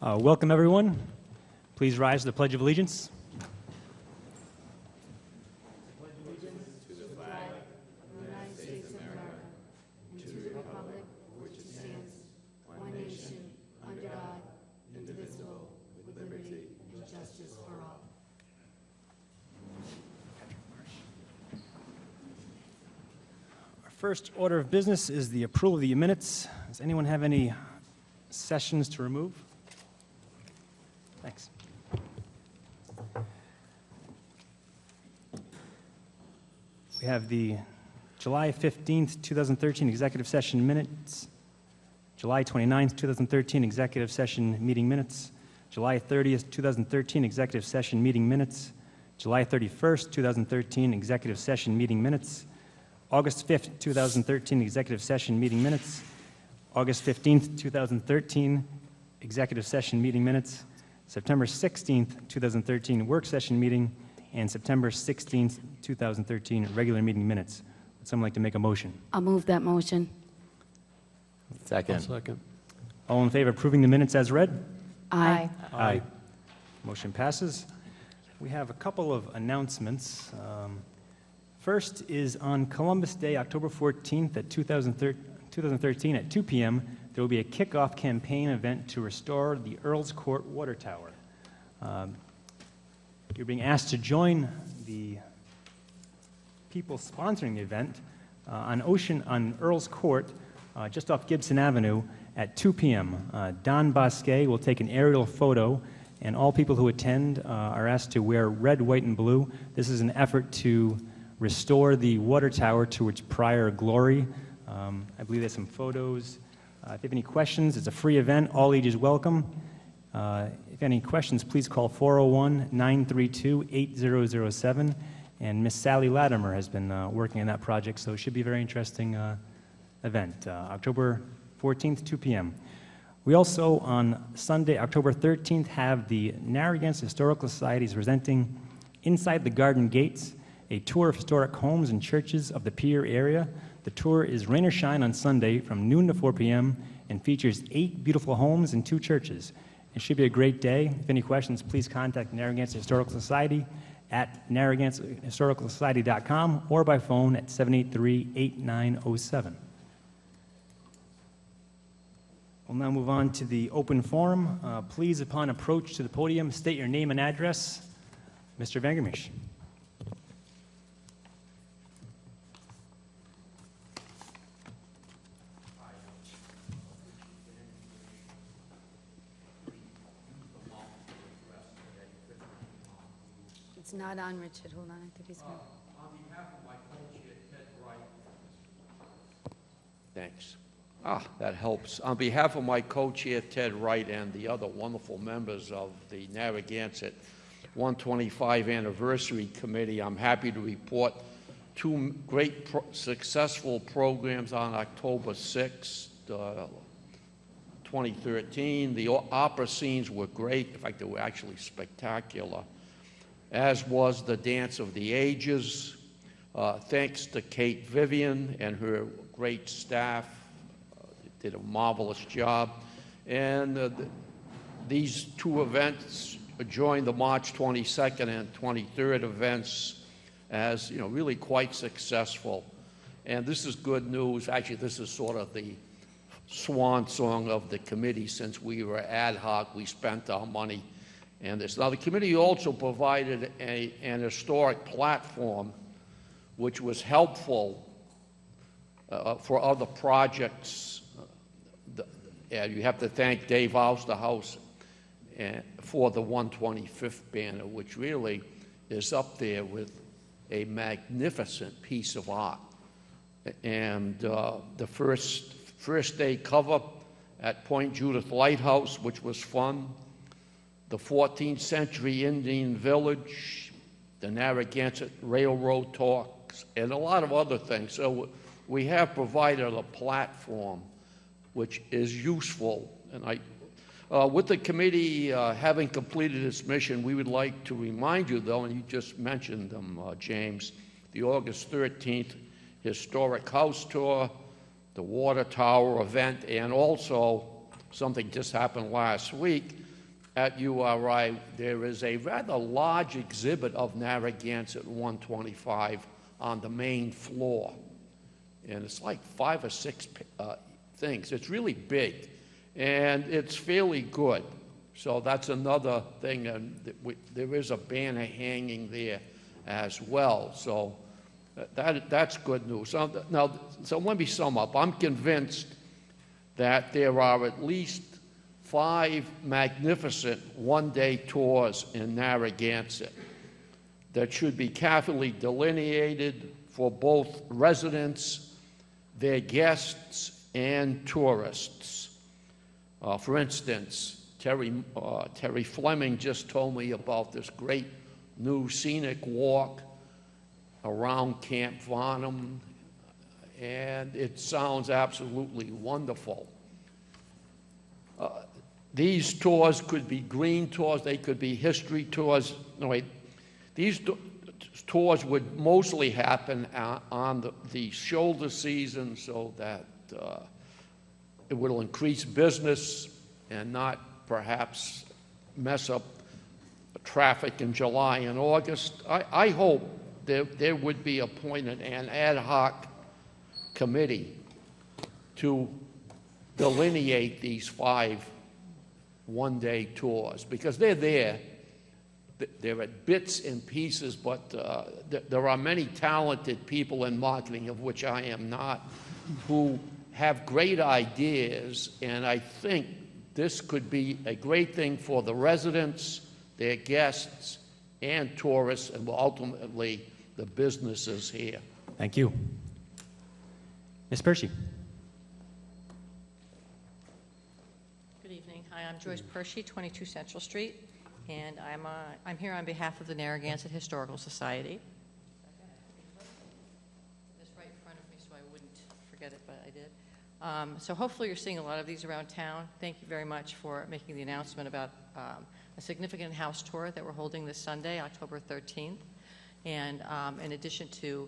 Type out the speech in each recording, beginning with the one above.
Welcome, everyone. Please rise to the Pledge of Allegiance. Pledge allegiance to the flag of the United States of America and to the republic for which it stands, one nation, under God, indivisible, with liberty and justice for all. Our first order of business is the approval of the minutes. Does anyone have any sessions to remove? Thanks. We have the July 15th, 2013 executive session minutes, July 29th, 2013 executive session meeting minutes, July 30th, 2013 executive session meeting minutes, July 31st, 2013 executive session meeting minutes, August 5th, 2013 executive session meeting minutes, August 15th, 2013 executive session meeting minutes, September 16th, 2013 work session meeting, and September 16th, 2013 regular meeting minutes. Would someone like to make a motion? I'll move that motion. Second. Second. All in favor of approving the minutes as read? Aye. Aye. Motion passes. We have a couple of announcements. First is on Columbus Day, October 14th at 2013 at 2 p.m., there will be a kickoff campaign event to restore the Earls Court Water Tower. You're being asked to join the people sponsoring the event on Earls Court, just off Gibson Avenue, at 2 p.m. Don Bosquet will take an aerial photo, and all people who attend are asked to wear red, white, and blue. This is an effort to restore the water tower to its prior glory. I believe there's some photos. If you have any questions, it's a free event. All ages welcome. If you have any questions, please call 401-932-8007. And Miss Sally Latimer has been working on that project, so it should be a very interesting event. October 14th, 2 p.m. We also, on Sunday, October 13th, have the Narragansett Historical Society presenting Inside the Garden Gates, a tour of historic homes and churches of the Pier area. The tour is rain or shine on Sunday from noon to 4 p.m. and features 8 beautiful homes and 2 churches. It should be a great day. If any questions, please contact Narragansett Historical Society at narragansetthistoricalsociety.com or by phone at 783-8907. We'll now move on to the open forum. Please, upon approach to the podium, state your name and address. Mr. Vangermish. It's not on, Richard. Hold on. I think he's going to. On behalf of my co-chair, Ted Wright. Thanks. That helps. On behalf of my co-chair, Ted Wright, and the other wonderful members of the Narragansett 125 Anniversary Committee, I'm happy to report 2 great successful programs on October 6th, 2013. The opera scenes were great. In fact, they were actually spectacular, as was the Dance of the Ages. Thanks to Kate Vivian and her great staff. Did a marvelous job. And these 2 events joined the March 22nd and 23rd events as, really quite successful. And this is good news. Actually, this is sort of the swan song of the committee. Since we were ad hoc, we spent our money and this. Now, the committee also provided an historic platform which was helpful for other projects. And you have to thank Dave Austerhouse for the 125th banner, which really is up there with a magnificent piece of art. And the first day cover at Point Judith Lighthouse, which was fun. The 14th century Indian village, the Narragansett Railroad talks, and a lot of other things. So we have provided a platform which is useful. And with the committee having completed its mission, we would like to remind you, though, and you just mentioned them, James, the August 13th Historic House Tour, the Water Tower event, and also something just happened last week, at URI, there is a rather large exhibit of Narragansett 125 on the main floor. And it's like 5 or 6 things. It's really big, and it's fairly good. So that's another thing, and there is a banner hanging there as well. So that's good news. So let me sum up. I'm convinced that there are at least 5 magnificent one-day tours in Narragansett that should be carefully delineated for both residents, their guests, and tourists. For instance, Terry Fleming just told me about this great new scenic walk around Camp Varnum, and it sounds absolutely wonderful. These tours could be green tours, they could be history tours. No, wait. These tours would mostly happen on the shoulder season, so that it will increase business and not perhaps mess up traffic in July and August. I hope there would be appointed an ad hoc committee to delineate these 5 one-day tours, because they're there. They're at bits and pieces, but there are many talented people in marketing, of which I am not, who have great ideas, and I think this could be a great thing for the residents, their guests, and tourists, and ultimately the businesses here. Thank you. Ms. Pershey. Good evening. Hi, I'm Joyce Pershey, 22 Central Street, and I'm here on behalf of the Narragansett Historical Society. This right in front of me, so I wouldn't forget it, but I did. So hopefully you're seeing a lot of these around town. Thank you very much for making the announcement about a significant house tour that we're holding this Sunday, October 13th. And in addition to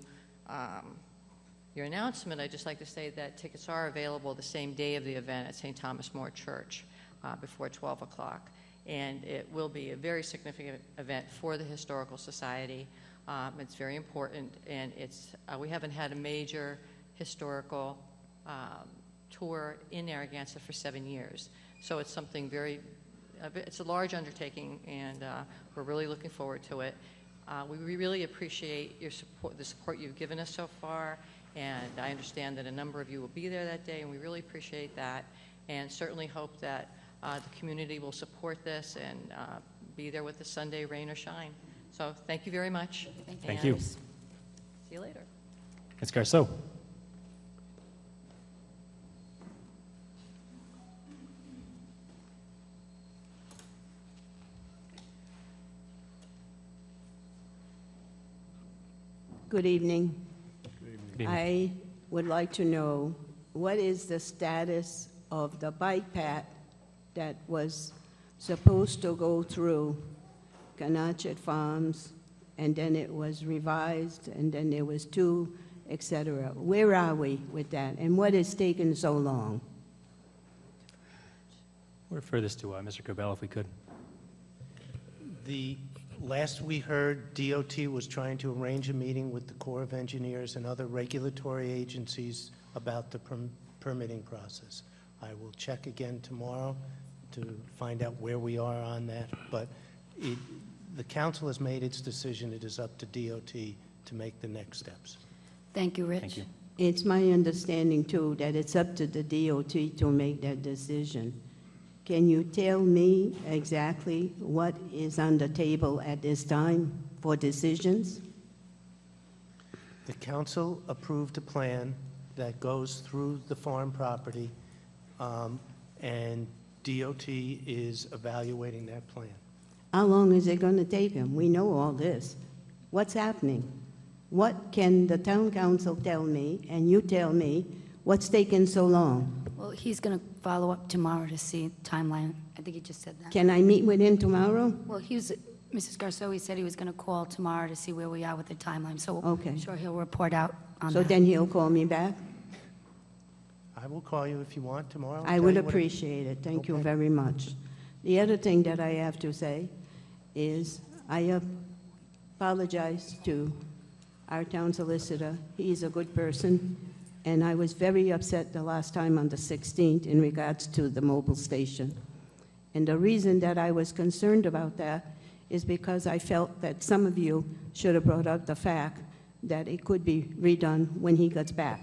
your announcement, I'd just like to say that tickets are available the same day of the event at St. Thomas More Church before 12 o'clock. And it will be a very significant event for the Historical Society. It's very important, and we haven't had a major historical tour in Narragansett for 7 years. So it's something it's a large undertaking, and we're really looking forward to it. We really appreciate your support, the support you've given us so far, and I understand that a number of you will be there that day, and we really appreciate that, and certainly hope that the community will support this and be there with the Sunday, rain or shine. So thank you very much. Thank you. See you later. Ms. Garceau. Good evening. Good evening. I would like to know, what is the status of the bike path that was supposed to go through Ganachet Farms, and then it was revised, and then there was 2, etc. Where are we with that, and what is taking so long? We'll refer this to Mr. Cobell, if we could. The last we heard, DOT was trying to arrange a meeting with the Corps of Engineers and other regulatory agencies about the permitting process. I will check again tomorrow to find out where we are on that, but the council has made its decision. It is up to DOT to make the next steps. Thank you, Rich. Thank you. It's my understanding, too, that it's up to the DOT to make that decision. Can you tell me exactly what is on the table at this time for decisions? The council approved a plan that goes through the farm property, and DOT is evaluating that plan. How long is it going to take them? We know all this. What's happening? What can the town council tell me, and you tell me, what's taking so long? Well, he's going to follow up tomorrow to see timeline. I think he just said that. Can I meet with him tomorrow? Well, Mrs. Garceau, he said he was going to call tomorrow to see where we are with the timeline. So Okay. I'm sure he'll report out on So that. then he'll call me back? I will call you if you want tomorrow. I Tell would you what it- appreciate it. Thank you Okay. very much. The other thing that I have to say is I apologize to our town solicitor. He's a good person, and I was very upset the last time on the 16th in regards to the mobile station. And the reason that I was concerned about that is because I felt that some of you should have brought up the fact that it could be redone when he gets back.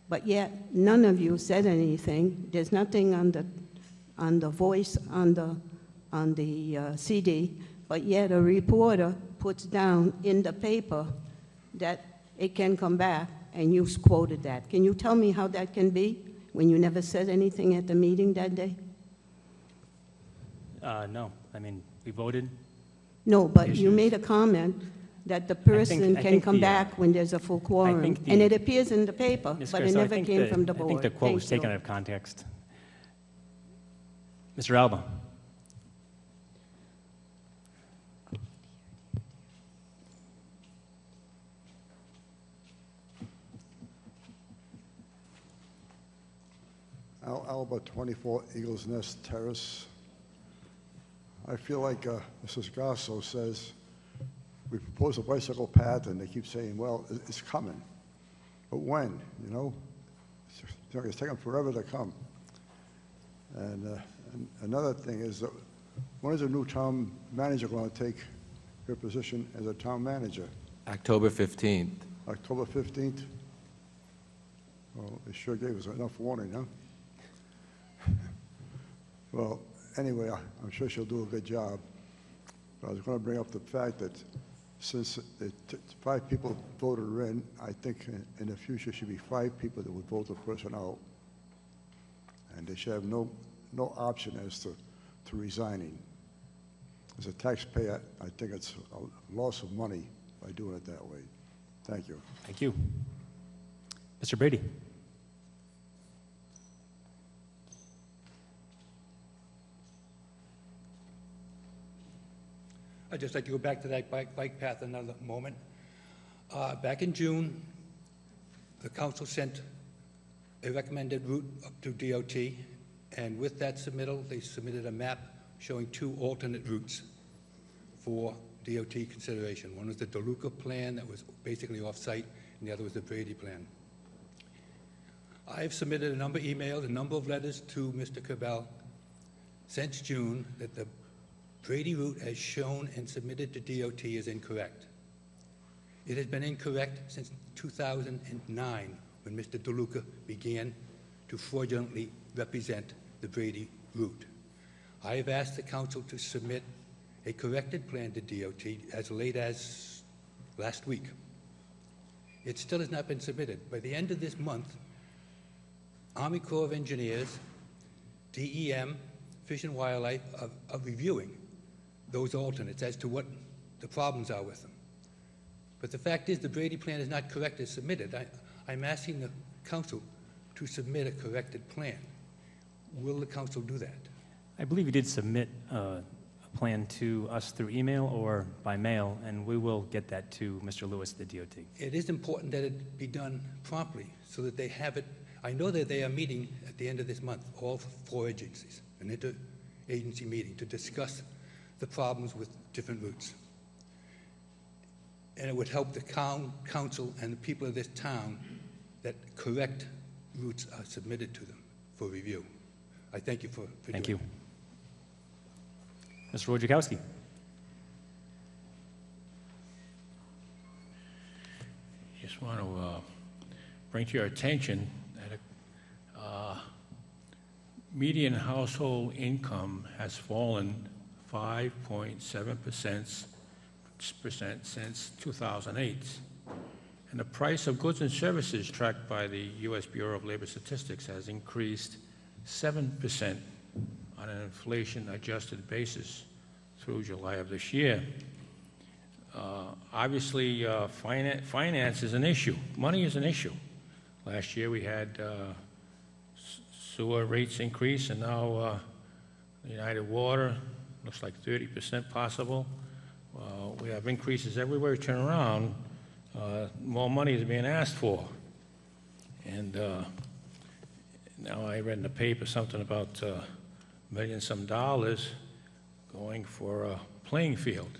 But yet, none of you said anything. There's nothing on the voice on the CD, but yet a reporter puts down in the paper that it can come back, and you quoted that. Can you tell me how that can be when you never said anything at the meeting that day? No, I mean, we voted. No, but you Issues. made a comment that the person I can think come the, back when there's a full quorum. think And the- it appears in the paper, Ms. but it Caruso, I never think came from the I board. think the quote was Thank taken you. out of context. Mr. Alba. Alba, 24 Eagles Nest Terrace. I feel like Mrs. Grasso says, we propose a bicycle path, and they keep saying, well, it's coming. But when, you know? It's taking forever to come. And another thing is, that when is the new town manager going to take her position as a town manager? October 15th. October 15th? Well, they sure gave us enough warning, huh? Well, anyway, I'm sure she'll do a good job. But I was going to bring up the fact that since 5 people voted her in, I think in the future should be 5 people that would vote the person out. And they should have no option as to resigning. As a taxpayer, I think it's a loss of money by doing it that way. Thank you. Thank you. Mr. Brady. I'd just like to go back to that bike path another moment. Back in June, the council sent a recommended route up to DOT, and with that submittal, they submitted a map showing 2 alternate routes for DOT consideration. One was the DeLuca plan that was basically off-site, and the other was the Brady plan. I've submitted a number of emails, a number of letters to Mr. Cabell since June that the Brady route as shown and submitted to DOT is incorrect. It has been incorrect since 2009 when Mr. DeLuca began to fraudulently represent the Brady route. I have asked the council to submit a corrected plan to DOT as late as last week. It still has not been submitted. By the end of this month, Army Corps of Engineers, DEM, Fish and Wildlife are reviewing those alternates as to what the problems are with them. But the fact is the Brady plan is not correct as submitted. I'm asking the council to submit a corrected plan. Will the council do that? I believe you did submit a plan to us through email or by mail, and we will get that to Mr. Lewis, the DOT. It is important that it be done promptly so that they have it. I know that they are meeting at the end of this month, all 4 agencies, an inter-agency meeting to discuss the problems with different routes. And it would help the council and the people of this town that correct routes are submitted to them for review. I thank you for doing that. Thank you. Mr. Wojciechowski. Just want to bring to your attention that median household income has fallen 5.7% since 2008. And the price of goods and services tracked by the U.S. Bureau of Labor Statistics has increased 7% on an inflation-adjusted basis through July of this year. Obviously, finance is an issue. Money is an issue. Last year we had sewer rates increase, and now United Water looks like 30% possible. We have increases everywhere we turn around. More money is being asked for. And now I read in the paper something about $1 million some dollars going for a playing field.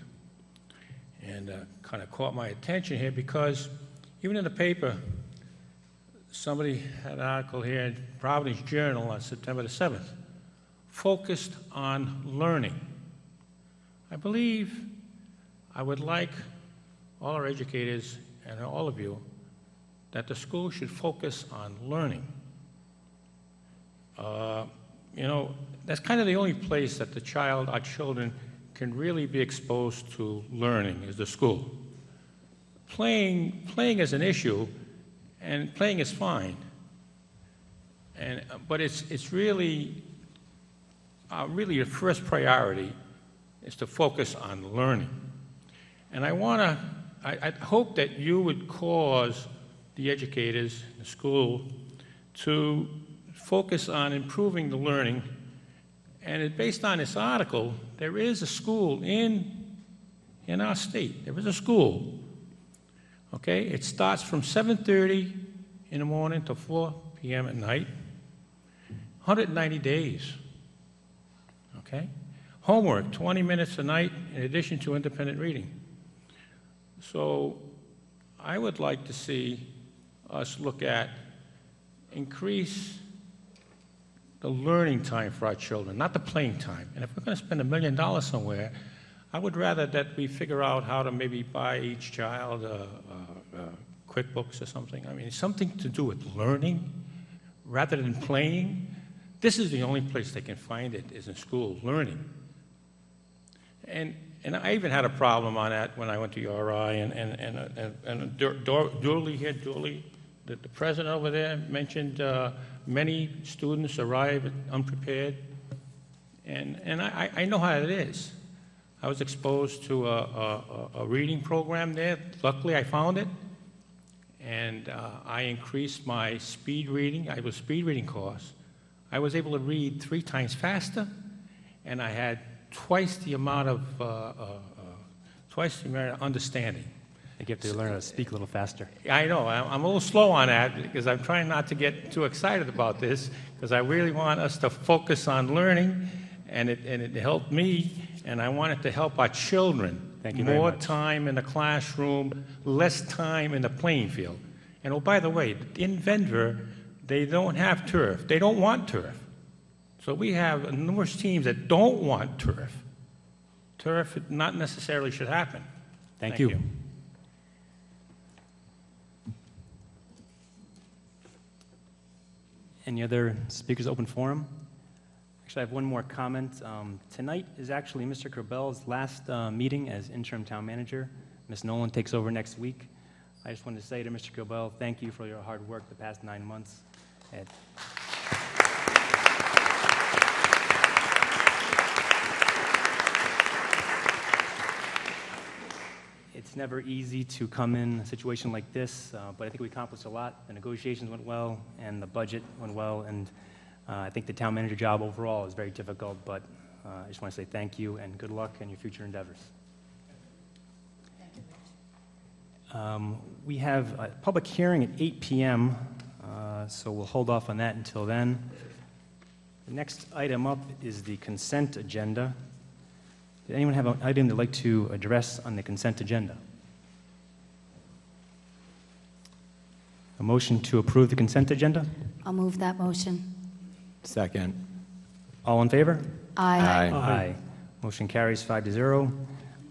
And kind of caught my attention here because even in the paper, somebody had an article here in Providence Journal on September the 7th, focused on learning. I believe I would like all our educators and all of you that the school should focus on learning. You know, that's kind of the only place that the child, our children, can really be exposed to learning is the school. Playing is an issue, and playing is fine. But it's really the first priority is to focus on learning. And I hope that you would cause the educators, the school, to focus on improving the learning. And based on this article, there is a school in our state. There is a school. Okay? It starts from 7:30 in the morning to 4 p.m. at night. 190 days. Okay? Homework, 20 minutes a night in addition to independent reading. So I would like to see us look at increase the learning time for our children, not the playing time. And if we're going to spend $1 million somewhere, I would rather that we figure out how to maybe buy each child QuickBooks or something. I mean, something to do with learning rather than playing. This is the only place they can find it is in school, learning. And I even had a problem on that when I went to URI, and Dooley here, the president over there, mentioned many students arrive unprepared, and I know how it is. I was exposed to a reading program there. Luckily, I found it, and I increased my speed reading. I was a speed reading course. I was able to read 3 times faster, and I had twice the amount of understanding. I think you have to learn how to speak a little faster. I know. I'm a little slow on that because I'm trying not to get too excited about this because I really want us to focus on learning, and it helped me, and I want it to help our children. Thank you very More much. time in the classroom, less time in the playing field. And oh, by the way, in Denver, they don't have turf. They don't want turf. So we have numerous teams that don't want turf. Turf not necessarily should happen. Thank you. Any other speakers open forum? Actually, I have one more comment. Tonight is actually Mr. Corbell's last meeting as interim town manager. Ms. Nolan takes over next week. I just wanted to say to Mr. Corbell, thank you for your hard work the past 9 months. It's never easy to come in a situation like this, but I think we accomplished a lot. The negotiations went well, and the budget went well, and I think the town manager job overall is very difficult, but I just want to say thank you and good luck in your future endeavors. We have a public hearing at 8 p.m., so we'll hold off on that until then. The next item up is the consent agenda. Did anyone have an item they'd like to address on the consent agenda? A motion to approve the consent agenda? I'll move that motion. Second. All in favor? Aye. Aye. Motion carries 5-0.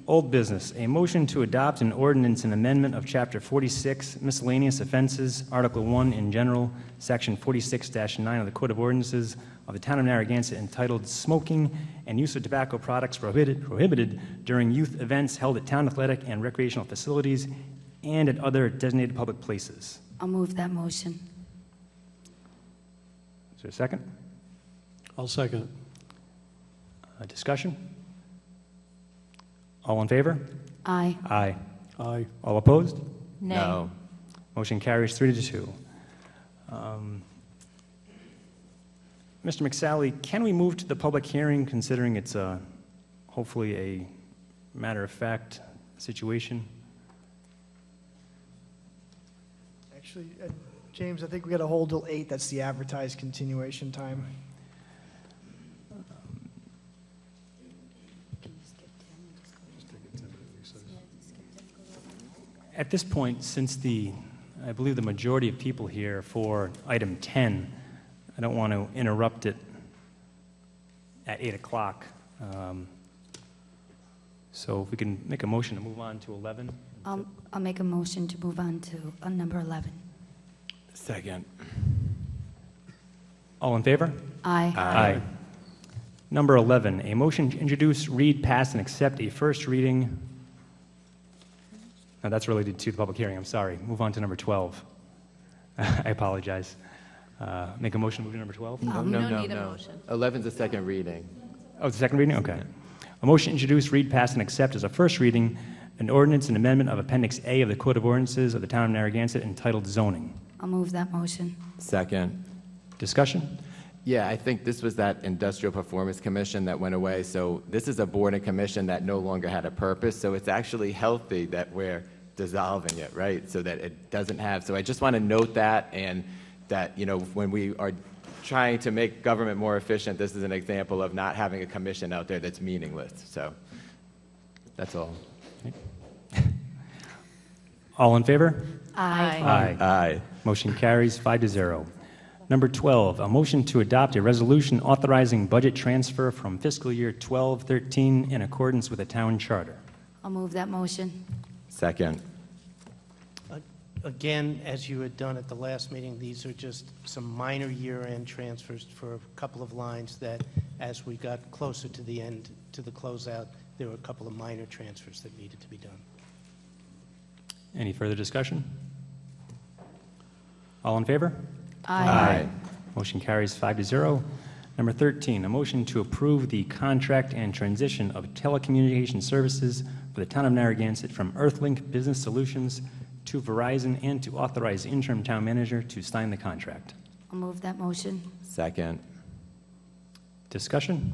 Old business, a motion to adopt an ordinance and amendment of Chapter 46, miscellaneous offenses, Article 1 in general, Section 46-9 of the Code of Ordinances of the Town of Narragansett entitled Smoking and Use of Tobacco Products Prohibited During Youth Events Held at Town Athletic and Recreational Facilities and at other designated public places. I'll move that motion. Is there a second? I'll second. Discussion? All in favor? Aye. Aye. Aye. All opposed? Nay. No. Motion carries 3-2. Mr. McSally, can we move to the public hearing, considering it's hopefully a matter-of-fact situation? Actually, James, I think we got to hold till 8. That's the advertised continuation time. At this point, since I believe the majority of people here for item 10, I don't want to interrupt it at 8 o'clock. So if we can make a motion to move on to 11. I'll make a motion to move on to number 11. Second. All in favor? Aye. Aye. Number 11, a motion to introduce, read, pass, and accept a first reading. No, that's related to the public hearing, I'm sorry. Move on to number 12. I apologize. Make a motion to move to number 12? No, we no, don't no, need a no. motion. 11's the second reading. Oh, it's the second reading? Okay. A motion to introduce, read, pass, and accept as a first reading an ordinance and amendment of Appendix A of the Code of Ordinances of the Town of Narragansett entitled Zoning. I'll move that motion. Second. Discussion? Yeah, I think this was that Industrial Performance Commission that went away. So this is a board and commission that no longer had a purpose. So it's actually healthy that we're dissolving it, right? So that it doesn't have. So I just want to note that, and that, you know, when we are trying to make government more efficient, this is an example of not having a commission out there that's meaningless. So that's all. All in favor? Aye. Aye. Motion carries 5-0. Number 12, a motion to adopt a resolution authorizing budget transfer from fiscal year 12-13 in accordance with the town charter. I'll move that motion. Second. Again, as you had done at the last meeting, these are just some minor year-end transfers for a couple of lines that, as we got closer to the end, to the closeout, there were a couple of minor transfers that needed to be done. Any further discussion? All in favor? Aye. Motion carries 5-0. Number 13, a motion to approve the contract and transition of telecommunication services for the town of Narragansett from Earthlink Business Solutions to Verizon, and to authorize the interim town manager to sign the contract. I'll move that motion. Second. Discussion?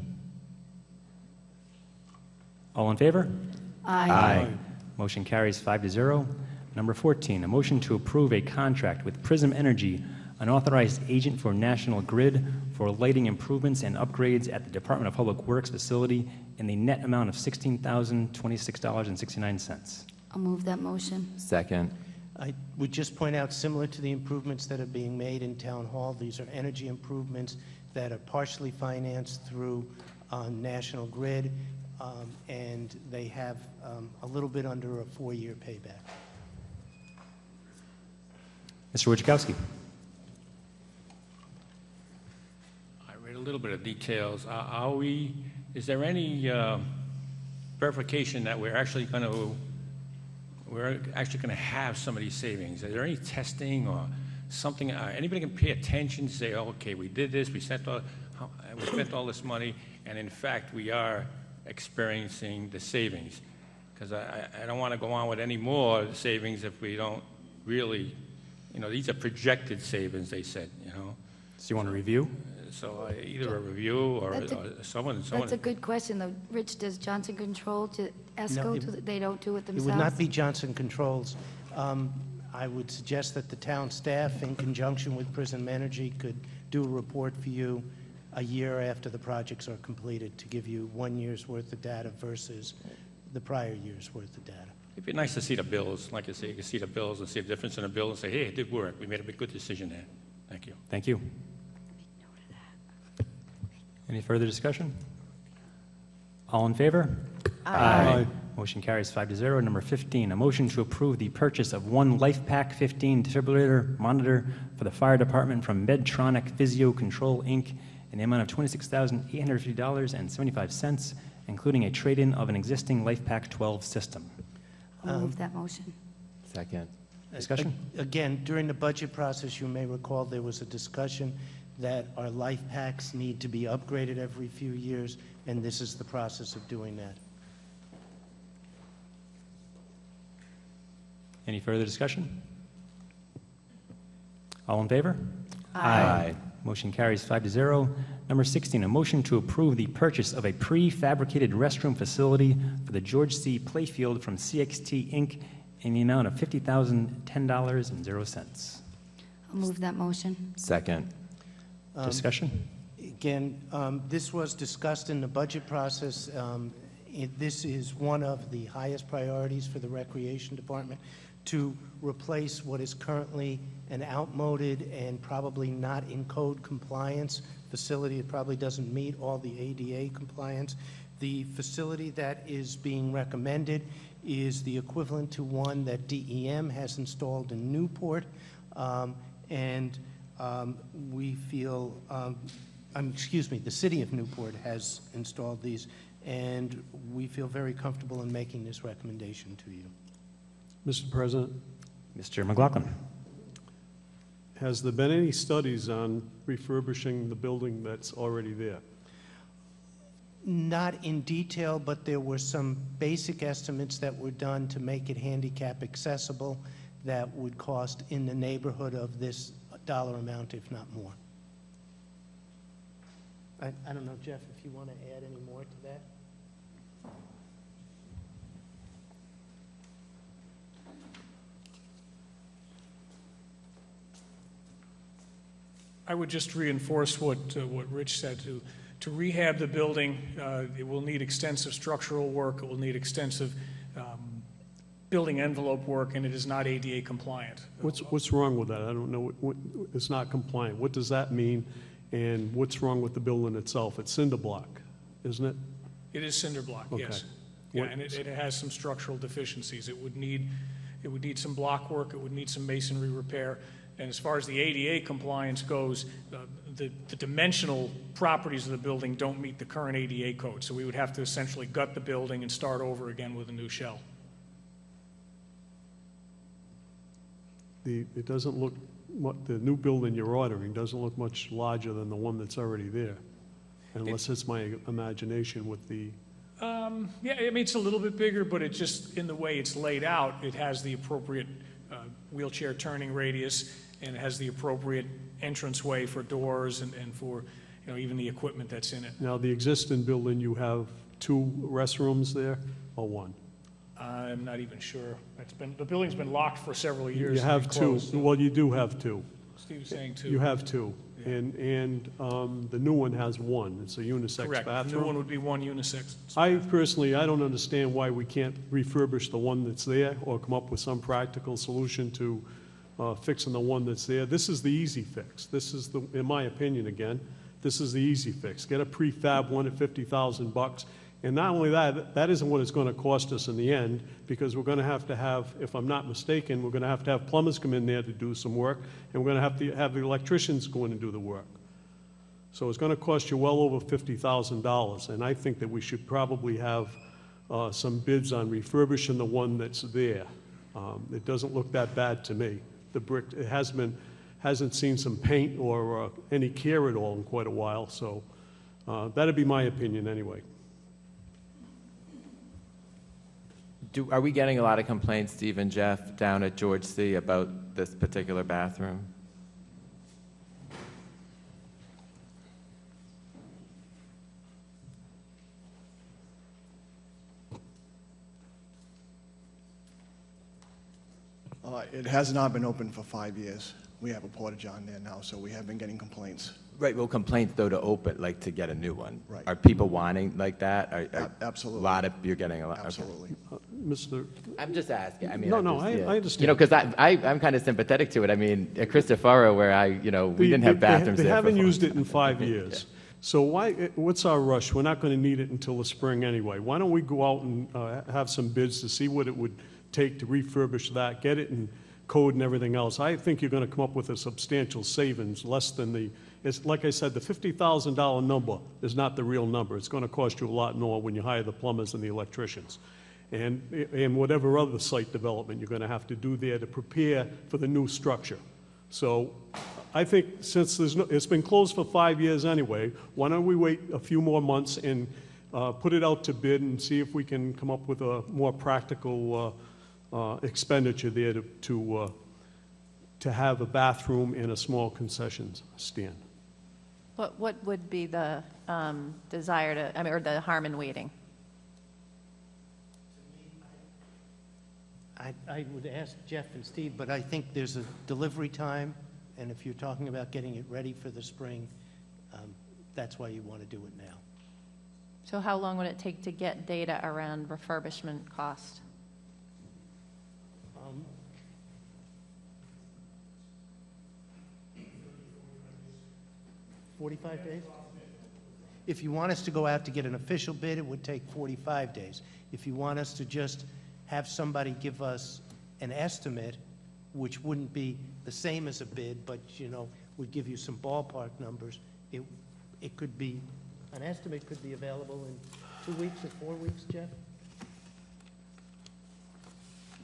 All in favor? Aye. Motion carries 5-0. Number 14, a motion to approve a contract with Prism Energy, an authorized agent for National Grid, for lighting improvements and upgrades at the Department of Public Works facility in the net amount of $16,026.69. I'll move that motion. Second. I would just point out, similar to the improvements that are being made in Town Hall, these are energy improvements that are partially financed through National Grid, and they have a little bit under a 4-year payback. Mr. Wojciechowski. I read a little bit of details. Is there any verification that we're actually going to have some of these savings? Is there any testing or something? Anybody can pay attention to say, oh, okay, we did this, we spent all this money, and in fact, we are experiencing the savings? Because I don't want to go on with any more savings if we don't really, these are projected savings, they said, So you want a review? So either a review or someone. That's a good question, though. Rich, does Johnson Control to ESCO, they don't do it It themselves? would not be Johnson Controls. I would suggest that the town staff, in conjunction with Prism Energy, could do a report for you a year after the projects are completed to give you 1 year's worth of data versus the prior year's worth of data. It'd be nice to see the bills. Like I say, you can see the bills and see the difference in the bill and say, hey, it did work. We made a good decision there. Thank you. Thank you. Any further discussion? All in favor? Aye. Motion carries 5-0. Number 15, a motion to approve the purchase of one LifePak 15 defibrillator monitor for the fire department from Medtronic Physio Control, Inc. in the amount of $26,850.75, including a trade-in of an existing LifePak 12 system. I'll move that motion. Second. Discussion? Again, during the budget process, you may recall there was a discussion that our life packs need to be upgraded every few years, and this is the process of doing that. Any further discussion? All in favor? Aye. Motion carries 5-0. Number 16, a motion to approve the purchase of a prefabricated restroom facility for the George C. Playfield from CXT, Inc. in the amount of $50,010.00. I'll move that motion. Second. Discussion? Again, this was discussed in the budget process. This is one of the highest priorities for the Recreation Department to replace what is currently an outmoded and probably not in code compliance facility. It probably doesn't meet all the ADA compliance. The facility that is being recommended is the equivalent to one that DEM has installed in Newport, we feel, excuse me, the city of Newport has installed these, and we feel very comfortable in making this recommendation to you. Mr. President, Mr. McLaughlin. has there been any studies on refurbishing the building that's already there? Not in detail, but there were some basic estimates that were done to make it handicap accessible that would cost in the neighborhood of this dollar amount, if not more. I don't know, Jeff, if you want to add any more to that? I would just reinforce what Rich said. To rehab the building, it will need extensive structural work, it will need extensive building envelope work, and it is not ADA compliant. What's wrong with that? I don't know. It's not compliant. What does that mean? And what's wrong with the building itself? It's cinder block, isn't it? It is cinder block, Okay. yes. Yeah, and it has some structural deficiencies. It would need some block work, it would need some masonry repair. And as far as the ADA compliance goes, the dimensional properties of the building don't meet the current ADA code. So we would have to essentially gut the building and start over again with a new shell. It doesn't look, the new building you're ordering doesn't look much larger than the one that's already there, unless it's my imagination with the... Yeah, I mean, it's a little bit bigger, but it just, in the way it's laid out, it has the appropriate wheelchair turning radius, and it has the appropriate entranceway for doors and for, even the equipment that's in it. Now, the existing building, you have 2 restrooms there, or 1? I'm not even sure. The building's been locked for several years. You have 2. Well, you do have 2. Steve's saying 2. You have 2. Yeah. And the new one has 1. It's a unisex Correct. bathroom. The new one would be 1 unisex. I don't understand why we can't refurbish the one that's there or come up with some practical solution to fixing the one that's there. This is the easy fix. This is in my opinion again, this is the easy fix. Get a prefab one at $50,000. And not only that, that isn't what it's going to cost us in the end, because we're going to have, if I'm not mistaken, we're going to have plumbers come in there to do some work, and we're going to have the electricians go in and do the work. So it's going to cost you well over $50,000, and I think that we should probably have some bids on refurbishing the one that's there. It doesn't look that bad to me. The brick, it hasn't seen some paint or any care at all in quite a while, so that'd be my opinion anyway. Are we getting a lot of complaints, Steve and Jeff, down at George C. about this particular bathroom? It has not been open for 5 years. We have a porta-john there now, so we have been getting complaints. Right, well, complaints, though, to open, like to get a new one. Right. Are people wanting like that? Absolutely. You're getting a lot? Absolutely. Okay. Mr. I'm just asking. I mean, I understand. Because I'm kind of sympathetic to it. I mean, at Christopher, where we didn't have bathrooms They there haven't for used it in 5 years. Yeah. So what's our rush? We're not going to need it until the spring anyway. Why don't we go out and have some bids to see what it would take to refurbish that, get it in code and everything else? I think you're going to come up with a substantial savings, less than it's like I said, the $50,000 number is not the real number. It's going to cost you a lot more when you hire the plumbers and the electricians. And whatever other site development you're going to have to do there to prepare for the new structure. So I think since it's been closed for 5 years anyway, why don't we wait a few more months and put it out to bid and see if we can come up with a more practical expenditure there to have a bathroom and a small concession stand. What would be the desire or the harm in waiting? I would ask Jeff and Steve, but I think there's a delivery time, and if you're talking about getting it ready for the spring, that's why you want to do it now. So how long would it take to get data around refurbishment cost? 45 days? If you want us to go out to get an official bid, it would take 45 days. If you want us to just have somebody give us an estimate, which wouldn't be the same as a bid, but, you know, would give you some ballpark numbers, it could be, an estimate could be available in 2 weeks or 4 weeks, Jeff?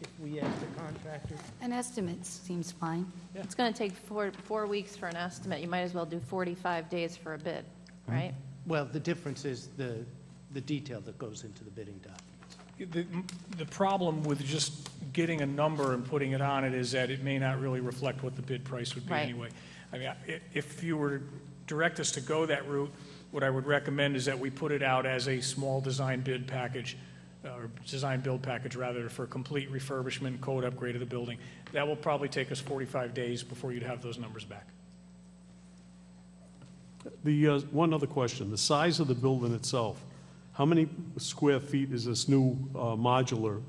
If we ask the contractor? An estimate seems fine. It's going to take 4 weeks for an estimate. You might as well do 45 days for a bid, right? Well, the difference is the detail that goes into the bidding document. The problem with just getting a number and putting it on it is that it may not really reflect what the bid price would be Right. anyway. I mean, if you were to direct us to go that route, what I would recommend is that we put it out as a small design bid package, or design build package rather, for complete refurbishment, code upgrade of the building. That will probably take us 45 days before you'd have those numbers back. The, one other question, the size of the building itself, how many square feet is this new modular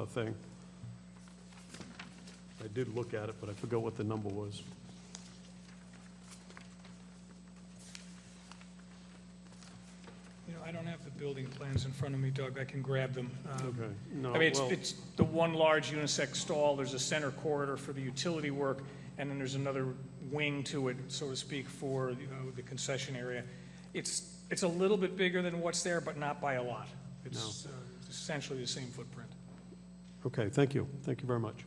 thing? I did look at it, but I forgot what the number was. You know, I don't have the building plans in front of me, Doug. I can grab them. Okay. No, I mean, well- it's the one large unisex stall, there's a center corridor for the utility work, and then there's another wing to it, so to speak, for the concession area. It's a little bit bigger than what's there, but not by a lot. It's essentially the same footprint. Okay, thank you. Thank you very much.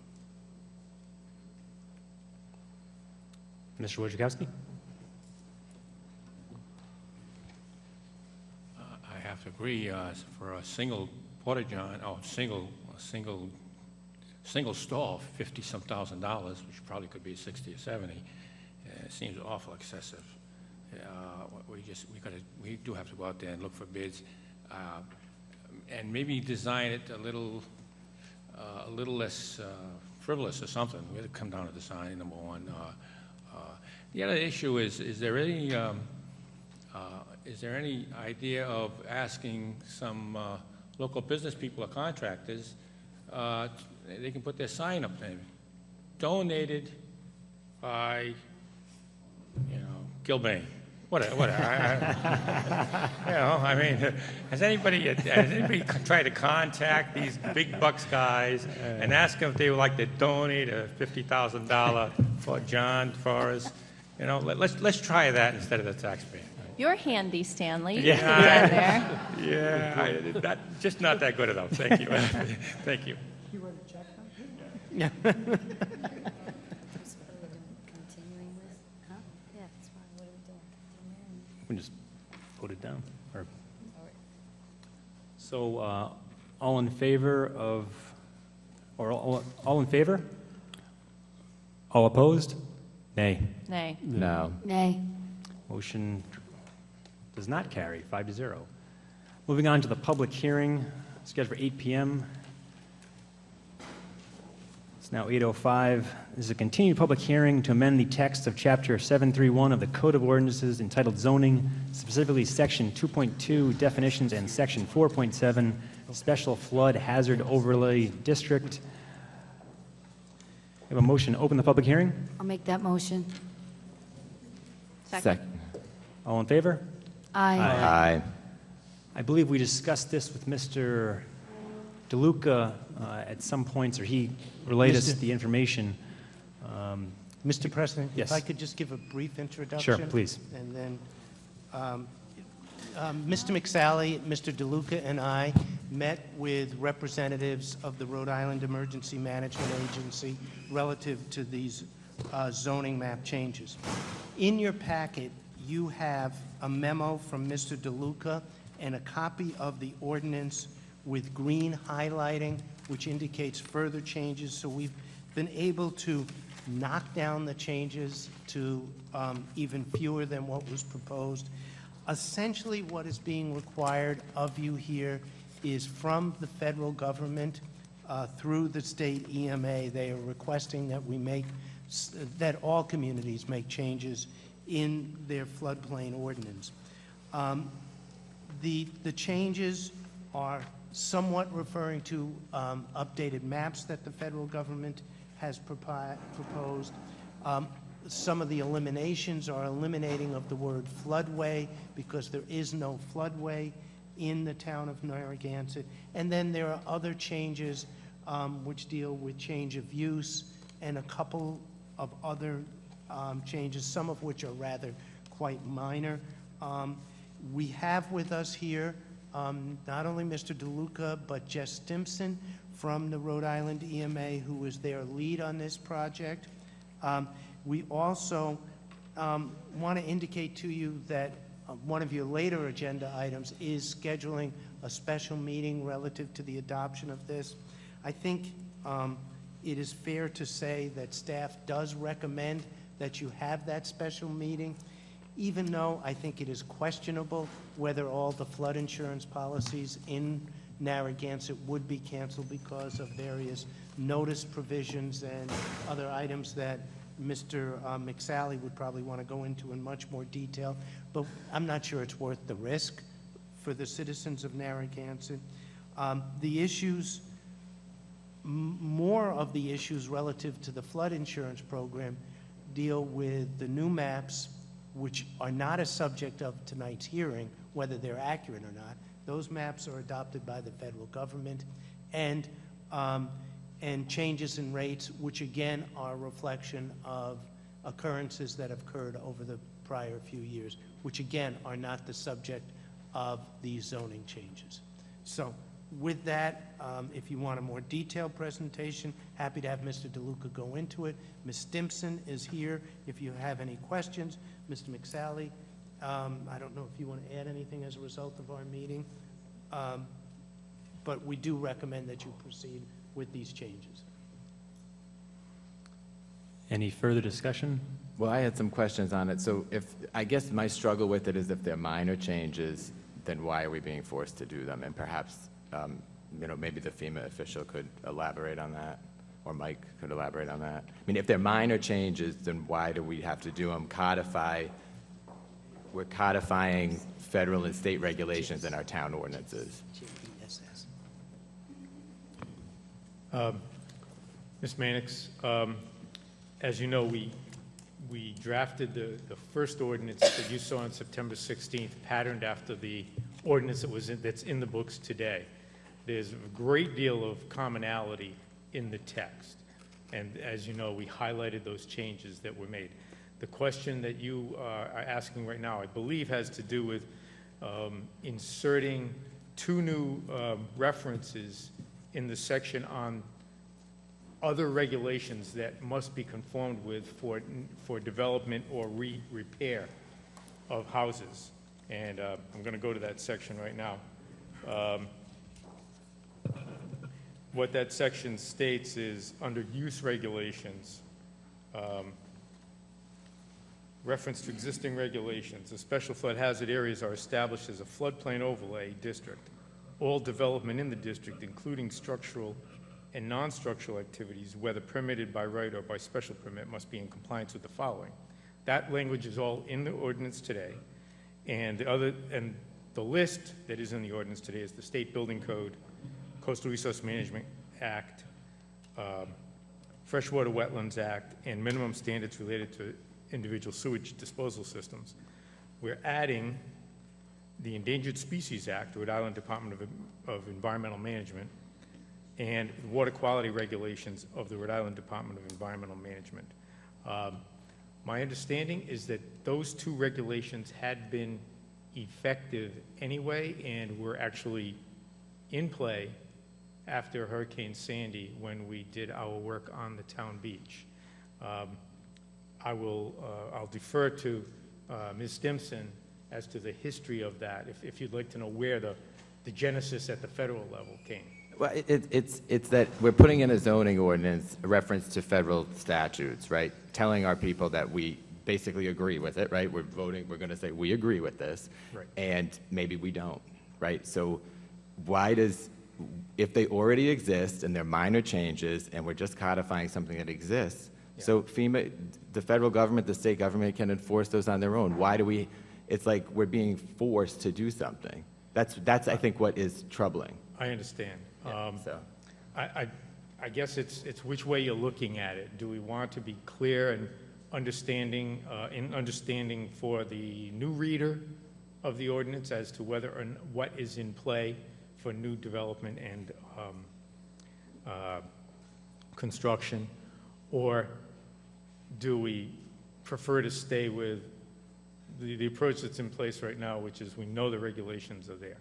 Mr. Wojciechowski? I have to agree, for a single porta-john, single stall, 50-some $1,000, which probably could be 60 or 70, it seems awful excessive. We do have to go out there and look for bids, and maybe design it a little less frivolous or something. We have to come down to design, number one. The other issue is there any idea of asking some local business people or contractors, they can put their sign up there, donated by, Gilbane, whatever. I mean, has anybody tried to contact these big bucks guys and ask them if they would like to donate a $50,000 for John Forrest? Let's try that instead of the taxpayer. You're handy, Stanley. You Yeah. can get there. Yeah, just not that good enough. Thank you. Thank you. You wrote a check from? Yeah. Continuing with, huh? Yeah, that's fine. What are we doing? Continuing? We can just vote it down. So, all in favor of, or all in favor? All opposed? Nay. Nay. No. Nay. Motion does not carry, 5-0. Moving on to the public hearing, scheduled for 8 p.m. It's now 8:05. This is a continued public hearing to amend the text of Chapter 731 of the Code of Ordinances entitled Zoning, specifically Section 2.2 Definitions and Section 4.7 Special Flood Hazard Overlay District. We have a motion to open the public hearing. I'll make that motion. Second. All in favor? Aye. Aye. I believe we discussed this with Mr. DeLuca at some points, or he relayed us the information. Mr. President, Yes. if I could just give a brief introduction? Sure, please. And then, Mr. McSally, Mr. DeLuca, and I met with representatives of the Rhode Island Emergency Management Agency relative to these zoning map changes. In your packet, you have a memo from Mr. DeLuca and a copy of the ordinance with green highlighting, which indicates further changes. So we've been able to knock down the changes to even fewer than what was proposed. Essentially, what is being required of you here is from the federal government through the state EMA. They are requesting that we make, that all communities make changes in their floodplain ordinance. The changes are somewhat referring to Some of the eliminations are eliminating of the word floodway because there is no floodway in the town of Narragansett. And then there are other changes which deal with change of use and a couple of other changes, some of which are rather quite minor. We have with us here not only Mr. DeLuca, but Jess Stimson from the Rhode Island EMA, who is their lead on this project. We also want to indicate to you that one of your later agenda items is scheduling a special meeting relative to the adoption of this. I think it is fair to say that staff does recommend that you have that special meeting, even though I think it is questionable whether all the flood insurance policies in Narragansett would be canceled because of various notice provisions and other items that Mr. McSally would probably want to go into in much more detail, but I'm not sure it's worth the risk for the citizens of Narragansett. The issues, more of the issues relative to the flood insurance program deal with the new maps, which are not a subject of tonight's hearing, whether they're accurate or not. Those maps are adopted by the federal government, and changes in rates, which again are a reflection of occurrences that have occurred over the prior few years, which again are not the subject of these zoning changes. So with that, if you want a more detailed presentation, happy to have Mr. DeLuca go into it. Ms. Stimson is here if you have any questions. Mr. McSally, I don't know if you want to add anything as a result of our meeting, but we do recommend that you proceed with these changes. Any further discussion? Well, I had some questions on it. So I guess my struggle with it is if they're minor changes, then why are we being forced to do them? And perhaps, maybe the FEMA official could elaborate on that, or Mike could elaborate on that. I mean, if they're minor changes, then why do we have to do them? We're codifying federal and state regulations in our town ordinances. Ms. Mannix, as you know, we drafted the first ordinance that you saw on September 16th, patterned after the ordinance that's in the books today. There's a great deal of commonality in the text, and as you know, we highlighted those changes that were made. The question that you are asking right now, I believe, has to do with inserting two new references in the section on other regulations that must be conformed with for development or repair of houses. And I'm going to go to that section right now. What that section states is, under use regulations, reference to existing regulations, the special flood hazard areas are established as a floodplain overlay district. All development in the district, including structural and non-structural activities, whether permitted by right or by special permit, must be in compliance with the following. That language is all in the ordinance today, and the list that is in the ordinance today is the State Building Code, Coastal Resource Management Act, Freshwater Wetlands Act, and minimum standards related to individual sewage disposal systems. We're adding the Endangered Species Act, Rhode Island Department of Environmental Management, and water quality regulations of the Rhode Island Department of Environmental Management. My understanding is that those two regulations had been effective anyway and were actually in play after Hurricane Sandy when we did our work on the town beach. I'll defer to Ms. Stimson as to the history of that, if you'd like to know where the genesis at the federal level came. Well, it's that we're putting in a zoning ordinance a reference to federal statutes, right? Telling our people that we basically agree with it, right? We're voting, we're going to say we agree with this, right, and maybe we don't, right? So why if they already exist and they're minor changes and we're just codifying something that exists, so FEMA, the federal government, the state government can enforce those on their own. Why do we, it's like we're being forced to do something. That's I think what is troubling. I understand. So I guess it's which way you're looking at it. Do we want to be clear and understanding for the new reader of the ordinance as to whether or what is in play for new development and construction, or do we prefer to stay with the approach that's in place right now, which is we know the regulations are there?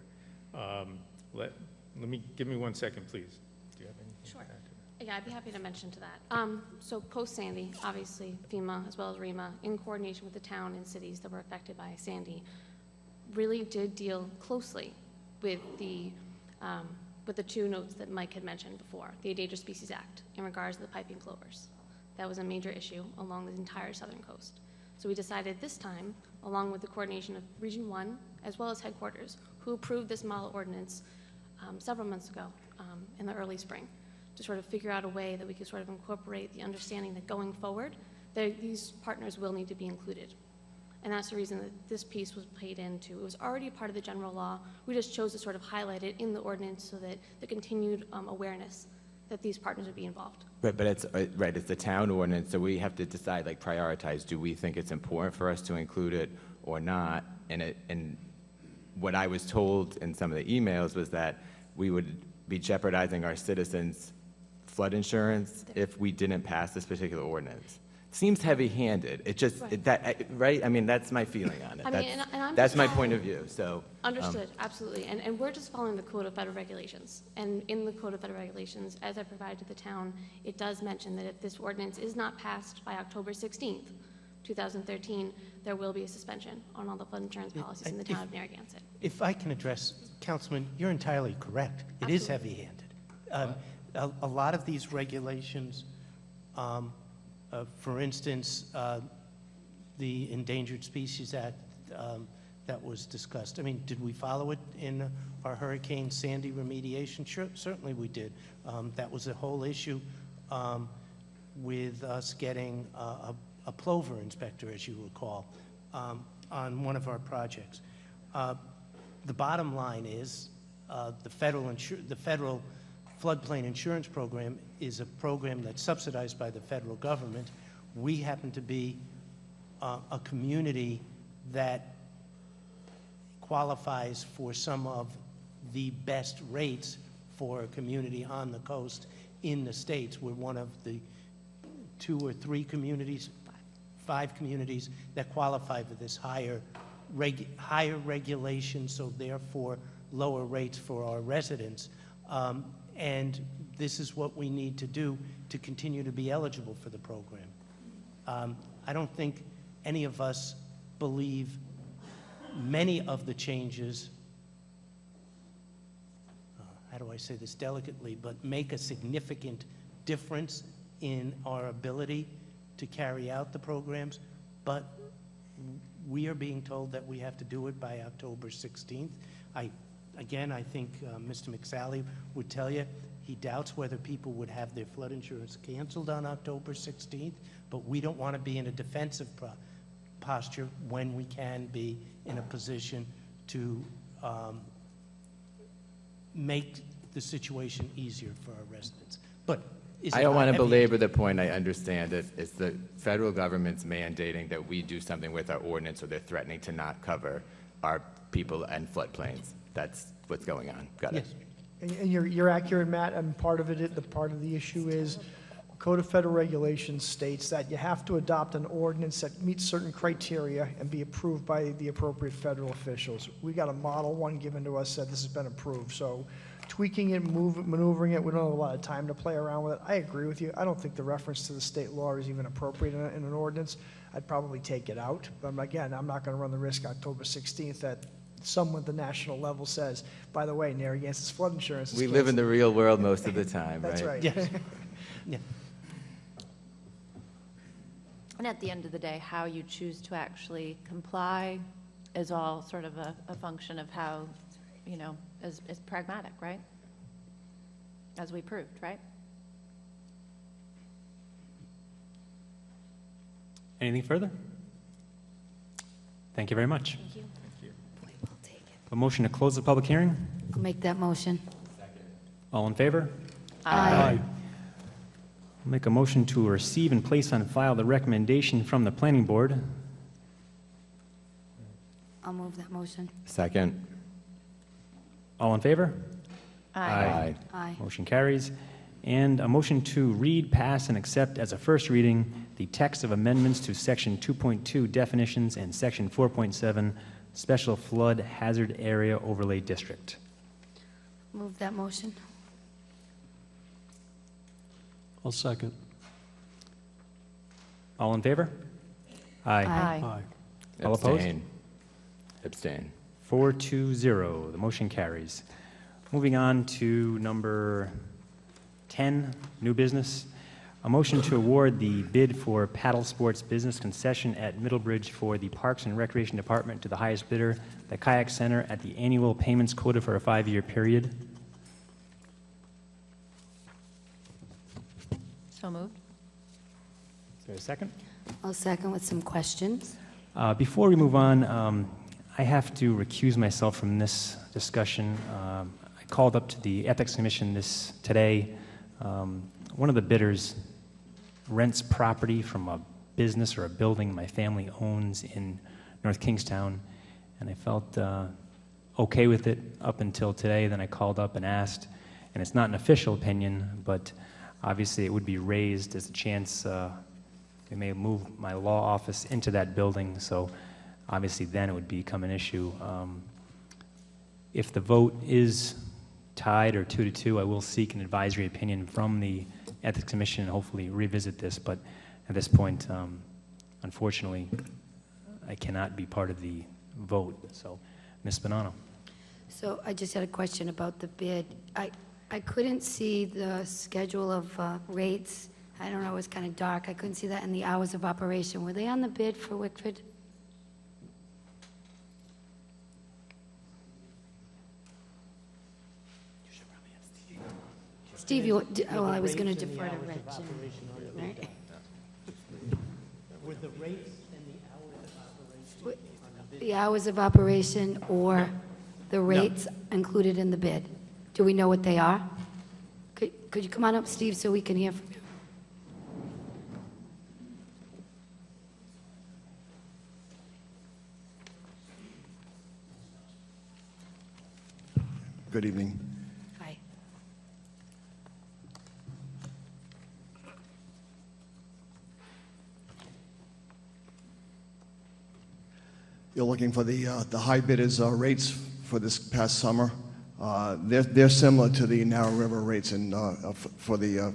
Give me 1 second, please. Do you have anything? Sure. Yeah, I'd be happy to mention to that. So post-Sandy, obviously FEMA as well as REMA, in coordination with the town and cities that were affected by Sandy, really did deal closely with the two notes that Mike had mentioned before, the Endangered Species Act, in regards to the piping plovers. That was a major issue along the entire southern coast. So we decided this time, along with the coordination of Region 1 as well as headquarters, who approved this model ordinance several months ago in the early spring, to sort of figure out a way that we could sort of incorporate the understanding that going forward, these partners will need to be included. And that's the reason that this piece was paid into. It was already a part of the general law. We just chose to sort of highlight it in the ordinance so that the continued awareness that these partners would be involved. Right, but it's the town ordinance, so we have to decide, like, prioritize. Do we think it's important for us to include it or not? And what I was told in some of the emails was that we would be jeopardizing our citizens' flood insurance if we didn't pass this particular ordinance. Seems heavy-handed. It just, right? I mean, that's my feeling on it. I mean, and I'm that's just my following- point of view, so. Understood, absolutely. And we're just following the Code of Federal Regulations. And in the Code of Federal Regulations, as I provided to the town, it does mention that if this ordinance is not passed by October 16th, 2013, there will be a suspension on all the flood insurance policies in the town of Narragansett. If I can address, Councilman, you're entirely correct. It is heavy-handed. A lot of these regulations, for instance, the Endangered Species Act that was discussed. I mean, did we follow it in our Hurricane Sandy remediation? Sure, certainly we did. That was a whole issue with us getting a plover inspector, as you recall, on one of our projects. The bottom line is the federal floodplain insurance program is a program that's subsidized by the federal government. We happen to be a community that qualifies for some of the best rates for a community on the coast in the states. We're one of the 2 or 3 communities, 5 communities that qualify for this higher regulation, so therefore lower rates for our residents. And this is what we need to do to continue to be eligible for the program. I don't think any of us believe many of the changes, how do I say this delicately, but make a significant difference in our ability to carry out the programs. But we are being told that we have to do it by October 16th. Again, I think Mr. McSally would tell you he doubts whether people would have their flood insurance canceled on October 16th, but we don't want to be in a defensive posture when we can be in a position to make the situation easier for our residents. But I don't want to belabor the point. I understand it. It's the federal government's mandating that we do something with our ordinance, or they're threatening to not cover our people and floodplains. That's what's going on. Got it. And you're accurate, Matt, and part of the issue is Code of Federal Regulations states that you have to adopt an ordinance that meets certain criteria and be approved by the appropriate federal officials. We got a model one given to us that this has been approved, so tweaking it, maneuvering it, we don't have a lot of time to play around with it. I agree with you. I don't think the reference to the state law is even appropriate in an ordinance. I'd probably take it out, but again, I'm not going to run the risk October 16th that someone at the national level says, by the way, Narragansett's flood insurance is We live in the real world most of the time, right? That's right. Yes. Yeah. And at the end of the day, how you choose to actually comply is all sort of a function of how, is pragmatic, right? As we proved, right? Anything further? Thank you very much. Thank you. A motion to close the public hearing? I'll make that motion. All in favor? Aye. I'll make a motion to receive and place on file the recommendation from the planning board. I'll move that motion. Second. All in favor? Aye. Aye. Motion carries. And a motion to read, pass, and accept as a first reading the text of amendments to Section 2.2 definitions and Section 4.7 Special Flood Hazard Area Overlay District. Move that motion. I'll second. All in favor? Aye. Aye. Aye. All opposed? Abstain. Abstain. 4-0. The motion carries. Moving on to number 10, new business. A motion to award the bid for paddle sports business concession at Middlebridge for the Parks and Recreation Department to the highest bidder, the Kayak Center, at the annual payments quota for a 5-year period. So moved. Is there a second? I'll second with some questions. Before we move on, I have to recuse myself from this discussion. I called up to the Ethics Commission today. One of the bidders rents property from a business or a building my family owns in North Kingstown, and I felt okay with it up until today. Then I called up and asked, and it's not an official opinion, but obviously it would be raised as a chance they may move my law office into that building, so obviously then it would become an issue. If the vote is tied or 2-2, I will seek an advisory opinion from the Ethics Commission and hopefully revisit this, but at this point, unfortunately, I cannot be part of the vote. So, Ms. Bonanno. So I just had a question about the bid. I couldn't see the schedule of rates. I don't know, it was kind of dark. I couldn't see that in the hours of operation. Were they on the bid for Wickford? Steve, well, I was going to defer to Rich. Right? With the rates and the hours of operation? The hours of operation or the rates included in the bid? Do we know what they are? Could you come on up, Steve, so we can hear from you? Good evening. Hi. You're looking for the high bidders rates for this past summer. They're similar to the Narrow River rates for the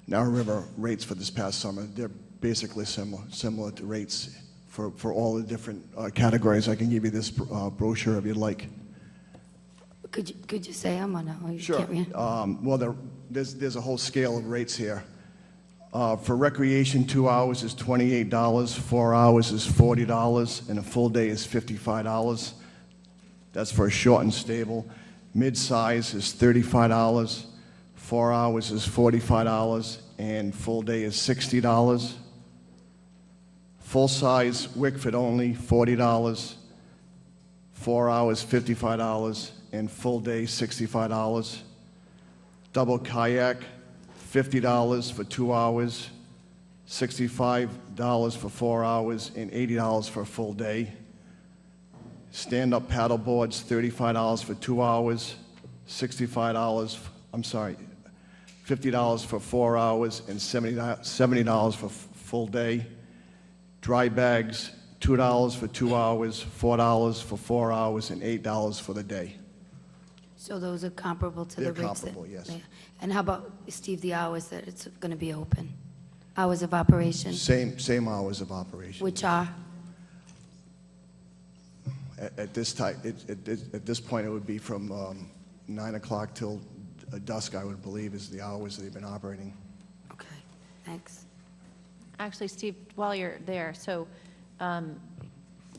Narrow River rates for this past summer. They're basically similar to rates for all the different categories. I can give you this brochure if you'd like. Could you say them or no? Or you Sure. can't read? Well, there's a whole scale of rates here. For recreation, 2 hours is $28, 4 hours is $40, and a full day is $55. That's for a short and stable. Mid-size is $35, 4 hours is $45, and full day is $60. Full-size Wickford only, $40, 4 hours $55, and full day $65. Double kayak, $50 for 2 hours, $65 for 4 hours, and $80 for a full day. Stand-up paddle boards, $35 for 2 hours, $50 for 4 hours, and $70 for full day. Dry bags, $2 for 2 hours, $4 for 4 hours, and $8 for the day. So those are comparable to the They're rates? comparable, yes. And how about, Steve, the hours that it's going to be open? Hours of operation? Same hours of operation. Which are? At this point, it would be from 9 o'clock till dusk, I would believe, is the hours they've been operating. Okay, thanks. Actually, Steve, while you're there, so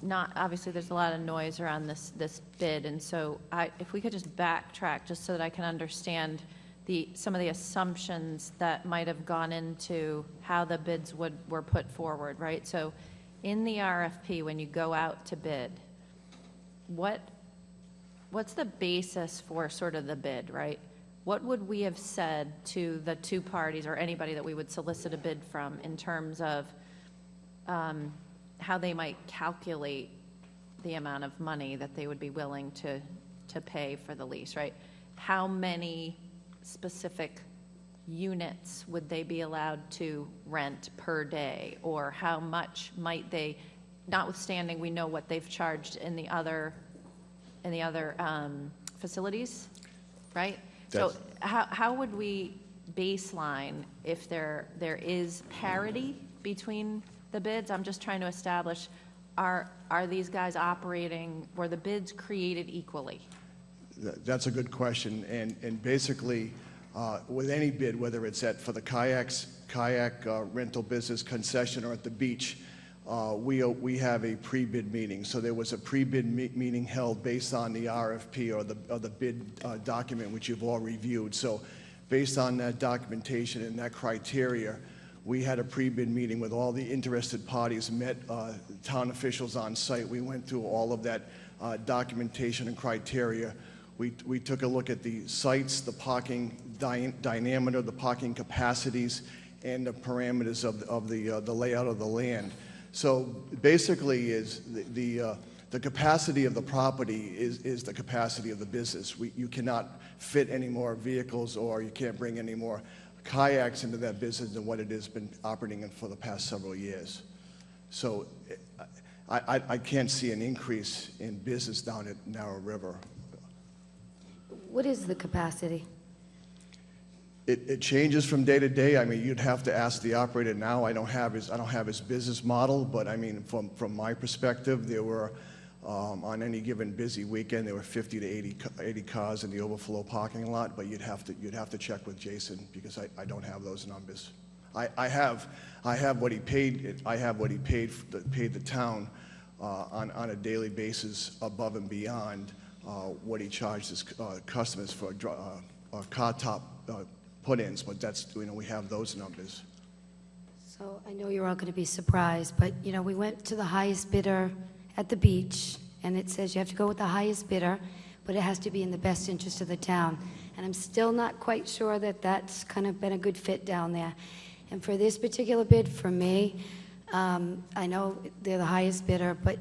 obviously there's a lot of noise around this bid, and so if we could just backtrack just so that I can understand some of the assumptions that might have gone into how the bids were put forward, right? So in the RFP, when you go out to bid, what's the basis for sort of the bid, right? what would we have said to the two parties or anybody that we would solicit a bid from in terms of how they might calculate the amount of money that they would be willing to pay for the lease, right? How many specific units would they be allowed to rent per day? Or how much might they, notwithstanding we know what they've charged in the other facilities, right? So how would we baseline if there is parity between the bids? I'm just trying to establish, are these guys operating, were the bids created equally? That's a good question, and basically, with any bid, whether it's for the kayak rental business concession or at the beach, we have a pre-bid meeting. So there was a pre-bid meeting held based on the RFP or the bid document, which you've all reviewed. So based on that documentation and that criteria, we had a pre-bid meeting with all the interested parties, met town officials on site. We went through all of that documentation and criteria. We took a look at the sites, the parking diameter, the parking capacities, and the parameters of the layout of the land. So basically, is the capacity of the property is the capacity of the business. You cannot fit any more vehicles, or you can't bring any more kayaks into that business than what it has been operating in for the past several years. So I can't see an increase in business down at Narrow River. What is the capacity? It changes from day to day. I mean, you'd have to ask the operator now. I don't have his business model, but I mean, from my perspective, there were on any given busy weekend there were 50 to 80 cars in the overflow parking lot. But you'd have to check with Jason, because I don't have those numbers. I have what he paid. I have what he paid the town on a daily basis, above and beyond what he charged his customers for car top put-ins, but that's, we have those numbers. So I know you're all going to be surprised, but, we went to the highest bidder at the beach, and it says you have to go with the highest bidder, but it has to be in the best interest of the town. And I'm still not quite sure that that's kind of been a good fit down there. And for this particular bid, for me, I know they're the highest bidder, but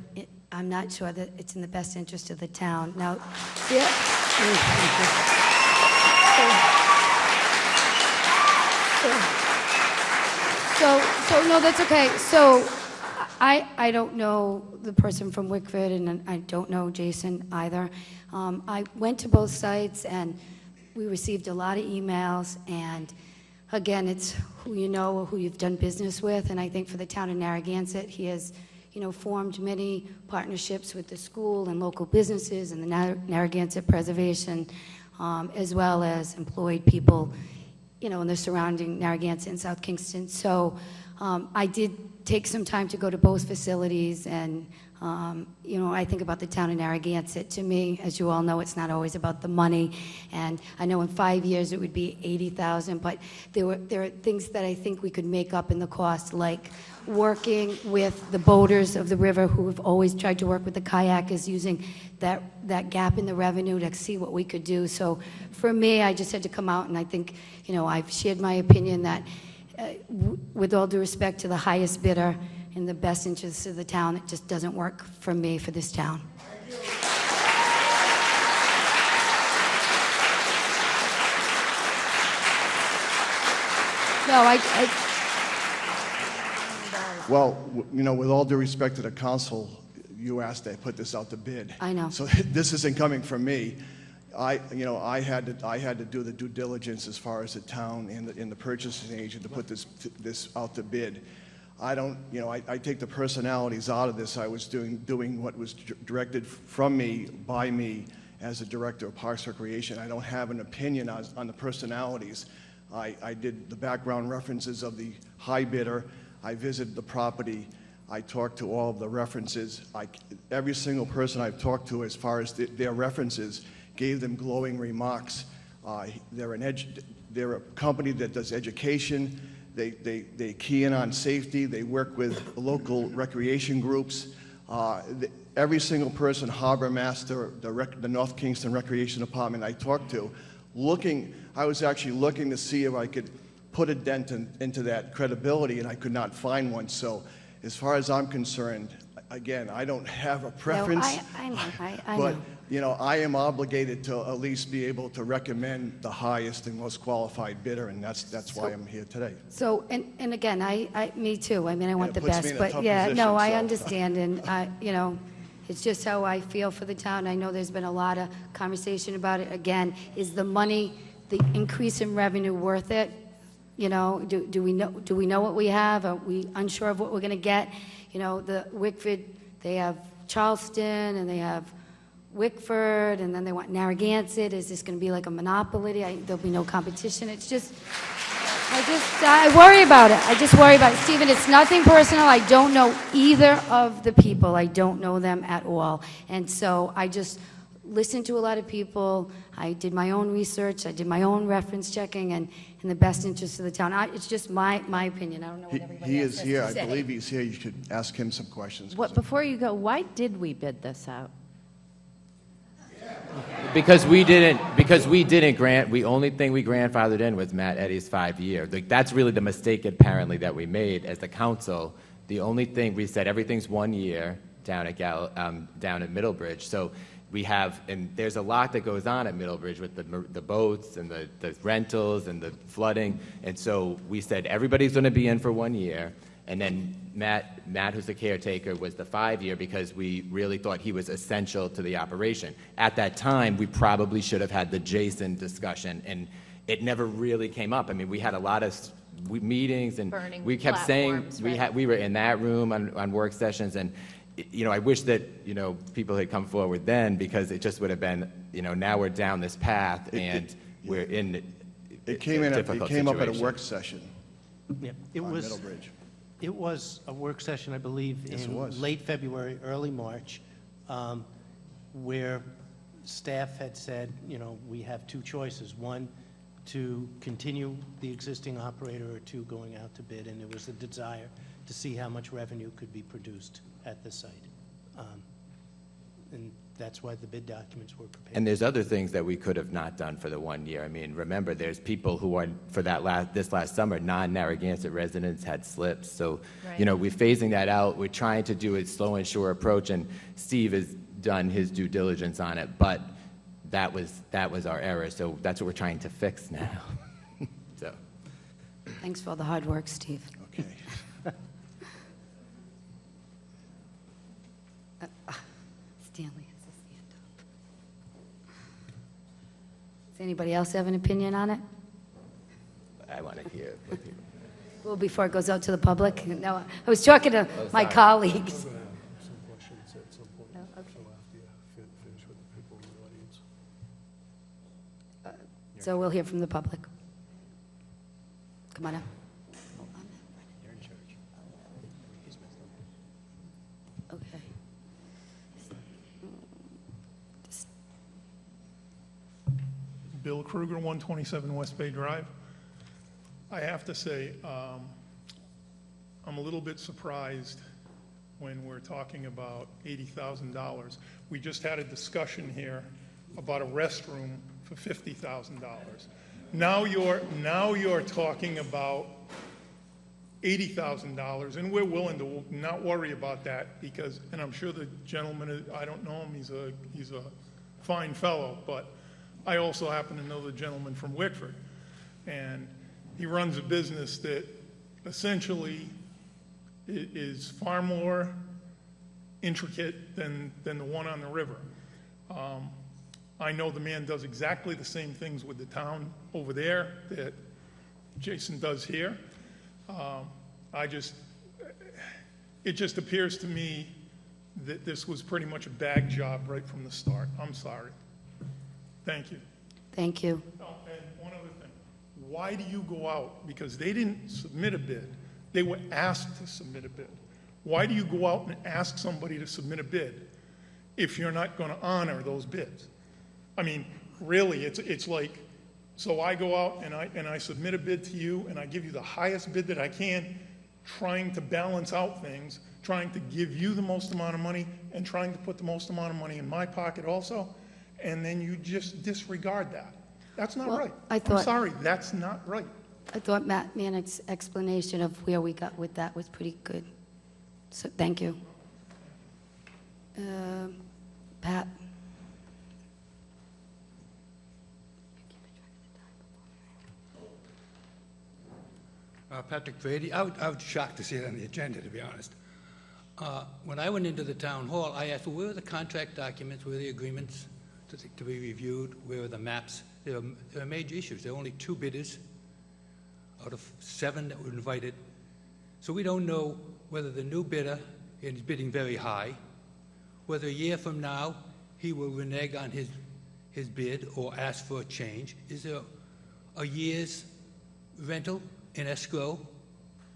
I'm not sure that it's in the best interest of the town. Now, yeah. So no, that's okay. So I don't know the person from Wickford, and I don't know Jason either. I went to both sites, and we received a lot of emails, and again, it's who you know or who you've done business with, and I think for the town of Narragansett, he has formed many partnerships with the school and local businesses and the Narragansett Preservation, as well as employed people, in the surrounding Narragansett and South Kingston. So I did take some time to go to both facilities, and I think about the town of Narragansett. To me, as you all know, it's not always about the money, and I know in 5 years it would be $80,000, but there are things that I think we could make up in the cost, like working with the boaters of the river who have always tried to work with the kayakers, using that gap in the revenue to see what we could do. So for me, I just had to come out, and I think, I've shared my opinion that with all due respect to the highest bidder, in the best interests of the town, it just doesn't work for me, for this town. No, Well, with all due respect to the council, you asked to put this out to bid. I know. So this isn't coming from me. I had to do the due diligence as far as the town and the purchasing agent to put this out to bid. I don't, I take the personalities out of this. I was doing what was directed from me, by me, as a director of Parks Recreation. I don't have an opinion on the personalities. I did the background references of the high bidder. I visited the property. I talked to all of the references. Every single person I've talked to, as far as their references, gave them glowing remarks. They're a company that does education. They key in on safety. They work with local recreation groups. Every single person, harbor master, the North Kingston Recreation Department I talked to, I was actually looking to see if I could put a dent into that credibility, and I could not find one. So as far as I'm concerned, again, I don't have a preference. No, I know, I But, know. you know, I am obligated to at least be able to recommend the highest and most qualified bidder, and that's why I'm here today. So, and again, me too, I mean, I want the it puts me best, in a but tough yeah, no, position, I so. understand, and, you know, it's just how I feel for the town. I know there's been a lot of conversation about it. Again, is the money, the increase in revenue worth it? You know, do we know what we have? Are we unsure of what we're gonna get? You know, the Wickford, they have Charleston, and they have Wickford, and then they want Narragansett. Is this going to be like a monopoly? There'll be no competition. It's just, I worry about it. I just worry about it. Stephen, it's nothing personal. I don't know either of the people. I don't know them at all. And so I just listened to a lot of people. I did my own research. I did my own reference checking, and in the best interest of the town. It's just my opinion. I don't know what everybody He else is has here. to I say. believe he's here. You should ask him some questions. What, before you go, why did we bid this out? Because we didn't the only thing we grandfathered in was Matt Eddy's 5-year. Like, that's really the mistake apparently that we made as the council. The only thing, we said everything's 1 year down at Middlebridge. So we have, and there's a lot that goes on at Middlebridge with the boats and the rentals and the flooding. And so we said everybody's gonna be in for 1 year. And then Matt, who's the caretaker, was the 5-year because we really thought he was essential to the operation. At that time, we probably should have had the Jason discussion, and it never really came up. I mean, we had a lot of meetings, and Burning we kept saying, platforms, right. we were in that room on work sessions, and you know, I wish that, you know, people had come forward then, because it just would have been, you know, now we're down this path, and we're in It came a difficult up at a situation. work session Yeah, on Middlebridge. It was a work session, I believe, Yes, it in was. late February, early March, where staff had said, you know, we have two choices. One, to continue the existing operator, or two, going out to bid. And there was a desire to see how much revenue could be produced at the site. And that's why the bid documents were prepared. And there's other things that we could have not done for the 1 year. I mean, remember, there's people who are, for this last summer, non-Narragansett residents had slips. So, Right. you know, we're phasing that out. We're trying to do a slow and sure approach, and Steve has done his due diligence on it, but that was our error. So that's what we're trying to fix now. So. Thanks for all the hard work, Steve. Okay. Stanley has his hand up. Does anybody else have an opinion on it? I want to hear what people. Well, before it goes out to the public? No, I was talking to my colleagues. We're going to have some questions at some point. Oh, okay. So after you finish with the people in the audience. So we'll hear from the public. Come on up. Okay. Bill Kruger, 127 West Bay Drive. I have to say, I'm a little bit surprised when we're talking about $80,000. We just had a discussion here about a restroom for $50,000. Now you're talking about $80,000, and we're willing to not worry about that because, and I'm sure the gentleman, I don't know him, he's a fine fellow, but I also happen to know the gentleman from Wickford, and he runs a business that essentially is far more intricate than the one on the river. I know the man does exactly the same things with the town over there that Jason does here. It just appears to me that this was pretty much a bag job right from the start. I'm sorry. Thank you. Thank you. Oh, and one other thing. Why do you go out? Because they didn't submit a bid. They were asked to submit a bid. Why do you go out and ask somebody to submit a bid if you're not going to honor those bids? I mean, really, it's like, so I go out and I submit a bid to you and I give you the highest bid that I can, trying to balance out things, trying to give you the most amount of money and trying to put the most amount of money in my pocket also, and then you just disregard that. That's not Well, right. I I'm thought- sorry, that's not right. I thought Matt Manic's explanation of where we got with that was pretty good. So, thank you. Pat? Patrick Brady, I was shocked to see it on the agenda, to be honest. When I went into the town hall, I asked, well, where are the contract documents, where are the agreements to be reviewed, where are the maps? There are major issues. There are only 2 bidders out of 7 that were invited. So we don't know whether the new bidder is bidding very high, whether a year from now he will renege on his bid or ask for a change. Is there a year's rental in escrow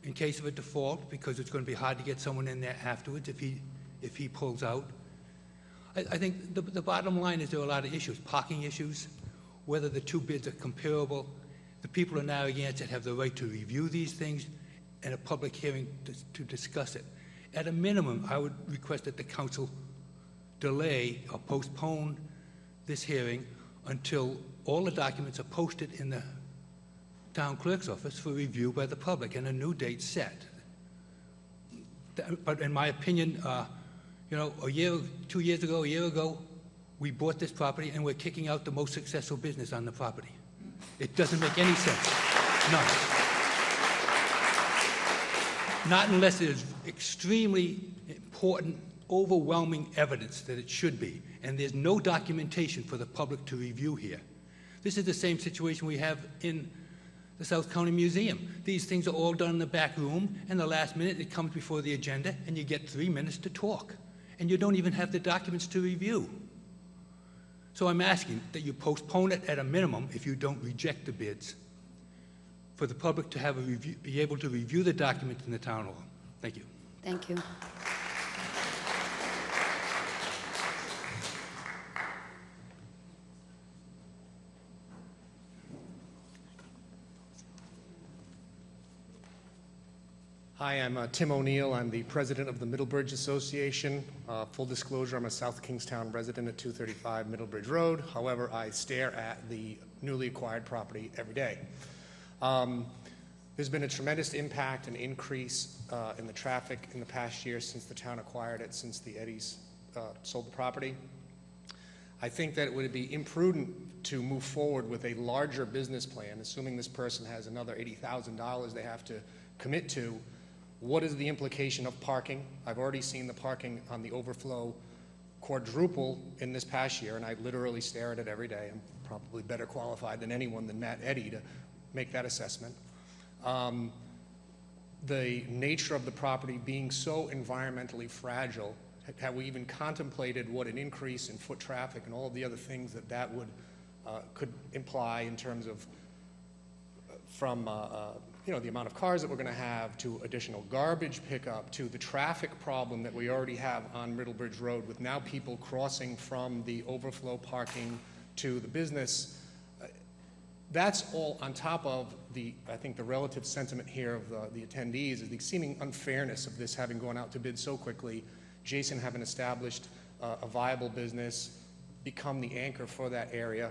in case of a default, because it's going to be hard to get someone in there afterwards if he pulls out? I think the bottom line is there are a lot of issues, parking issues, whether the 2 bids are comparable. The people in Narragansett have the right to review these things and a public hearing to discuss it. At a minimum, I would request that the council delay or postpone this hearing until all the documents are posted in the town clerk's office for review by the public and a new date set. But in my opinion, you know, 2 years ago, a year ago, we bought this property and we're kicking out the most successful business on the property. It doesn't make any sense. None. Not unless there's extremely important, overwhelming evidence that it should be. And there's no documentation for the public to review here. This is the same situation we have in the South County Museum. These things are all done in the back room, and the last minute it comes before the agenda, and you get 3 minutes to talk. And you don't even have the documents to review. So I'm asking that you postpone it at a minimum if you don't reject the bids, for the public to have be able to review the documents in the town hall. Thank you. Thank you. Hi, I'm Tim O'Neill. I'm the president of the Middlebridge Association. Full disclosure, I'm a South Kingstown resident at 235 Middlebridge Road. However, I stare at the newly acquired property every day. There's been a tremendous impact and increase in the traffic in the past year since the town acquired it, since the Eddies sold the property. I think that it would be imprudent to move forward with a larger business plan, assuming this person has another $80,000 they have to commit to. What is the implication of parking? I've already seen the parking on the overflow quadruple in this past year, and I literally stare at it every day. I'm probably better qualified than anyone than Matt Eddy to make that assessment. The nature of the property being so environmentally fragile, have we even contemplated what an increase in foot traffic and all of the other things that would could imply in terms of from you know, the amount of cars that we're going to have, to additional garbage pickup, to the traffic problem that we already have on Middlebridge Road with now people crossing from the overflow parking to the business. That's all on top of I think the relative sentiment here of the attendees is the seeming unfairness of this having gone out to bid so quickly, Jason having established a viable business, become the anchor for that area.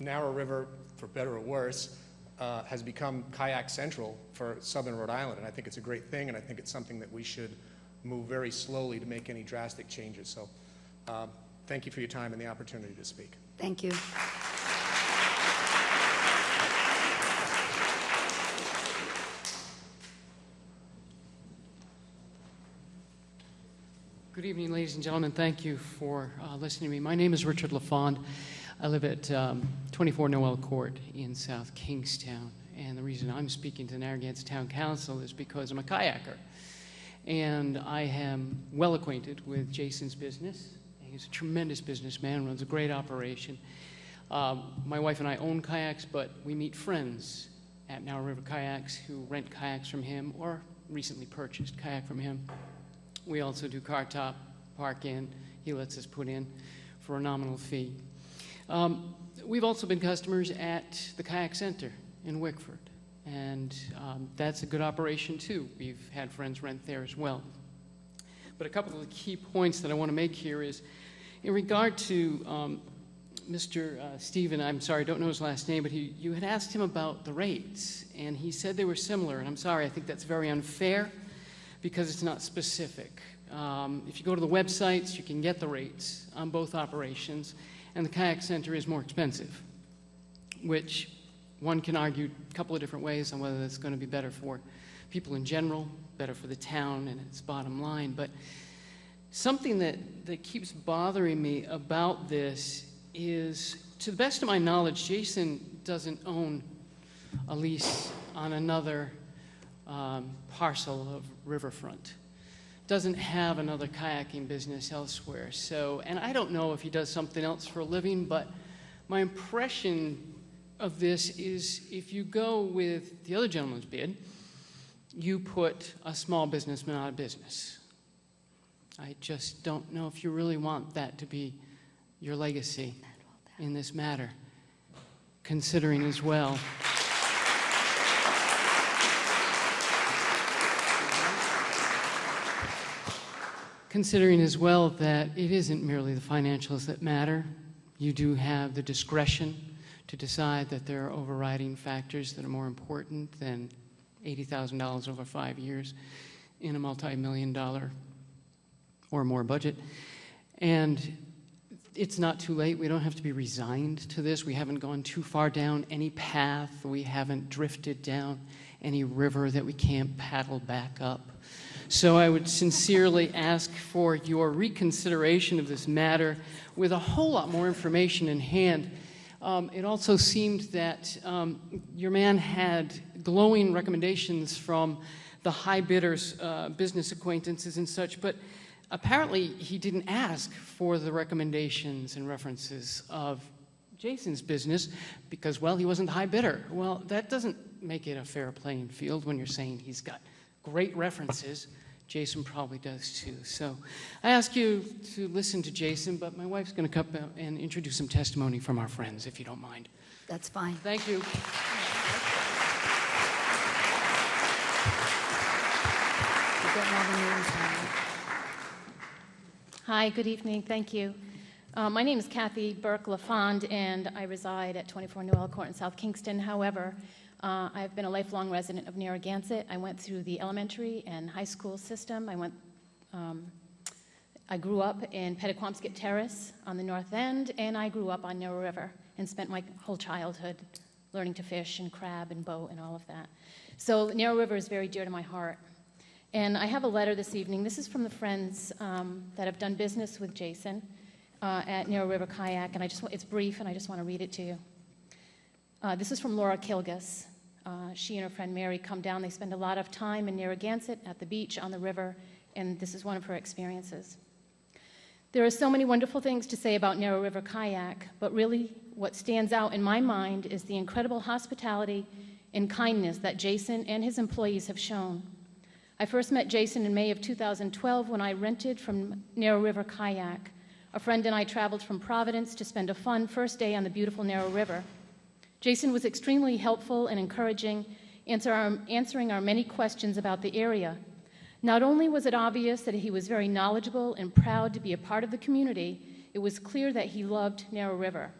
Narrow River, for better or worse, has become kayak central for southern Rhode Island, and I think it's a great thing, and I think it's something that we should move very slowly to make any drastic changes. So thank you for your time and the opportunity to speak. Thank you. Good evening, ladies and gentlemen. Thank you for listening to me. My name is Richard LaFond. I live at 24 Noel Court in South Kingstown, and the reason I'm speaking to Narragansett Town Council is because I'm a kayaker, and I am well acquainted with Jason's business. He's a tremendous businessman, runs a great operation. My wife and I own kayaks, but we meet friends at Narrow River Kayaks who rent kayaks from him or recently purchased kayak from him. We also do car top, park in. He lets us put in for a nominal fee. We've also been customers at the Kayak Center in Wickford, and that's a good operation too. We've had friends rent there as well. But a couple of the key points that I want to make here is in regard to Mr. Stephen, I'm sorry, I don't know his last name, but you had asked him about the rates, and he said they were similar, and I'm sorry, I think that's very unfair because it's not specific. If you go to the websites, you can get the rates on both operations, and the kayak center is more expensive, which one can argue a couple of different ways on whether that's going to be better for people in general, better for the town and its bottom line. But something that keeps bothering me about this is, to the best of my knowledge, Jason doesn't own a lease on another parcel of riverfront. Doesn't have another kayaking business elsewhere. So, and I don't know if he does something else for a living, but my impression of this is if you go with the other gentleman's bid, you put a small businessman out of business. I just don't know if you really want that to be your legacy in this matter, considering as well that it isn't merely the financials that matter. You do have the discretion to decide that there are overriding factors that are more important than $80,000 over 5 years in a multi-million-dollar or more budget. And it's not too late. We don't have to be resigned to this. We haven't gone too far down any path. We haven't drifted down any river that we can't paddle back up. So I would sincerely ask for your reconsideration of this matter with a whole lot more information in hand. It also seemed that your man had glowing recommendations from the high bidders, business acquaintances and such, but apparently he didn't ask for the recommendations and references of Jason's business because, well, he wasn't the high bidder. Well, that doesn't make it a fair playing field when you're saying he's got great references. Jason probably does too. So I ask you to listen to Jason, but my wife's going to come up and introduce some testimony from our friends, if you don't mind. That's fine. Thank you. Hi, good evening. Thank you. My name is Kathy Burke-LaFond, and I reside at 24 Noel Court in South Kingston. However, I've been a lifelong resident of Narragansett. I went through the elementary and high school system. I grew up in Pettaquamscut Terrace on the north end, and I grew up on Narrow River and spent my whole childhood learning to fish and crab and boat and all of that. So Narrow River is very dear to my heart. And I have a letter this evening. This is from the friends that have done business with Jason at Narrow River Kayak, and it's brief, and I just want to read it to you. This is from Laura Kilgus. She and her friend Mary come down. They spend a lot of time in Narragansett at the beach, on the river, and this is one of her experiences. There are so many wonderful things to say about Narrow River Kayak, but really what stands out in my mind is the incredible hospitality and kindness that Jason and his employees have shown. I first met Jason in May of 2012 when I rented from Narrow River Kayak. A friend and I traveled from Providence to spend a fun first day on the beautiful Narrow River. Jason was extremely helpful and encouraging, answering our many questions about the area. Not only was it obvious that he was very knowledgeable and proud to be a part of the community, it was clear that he loved Narrow River.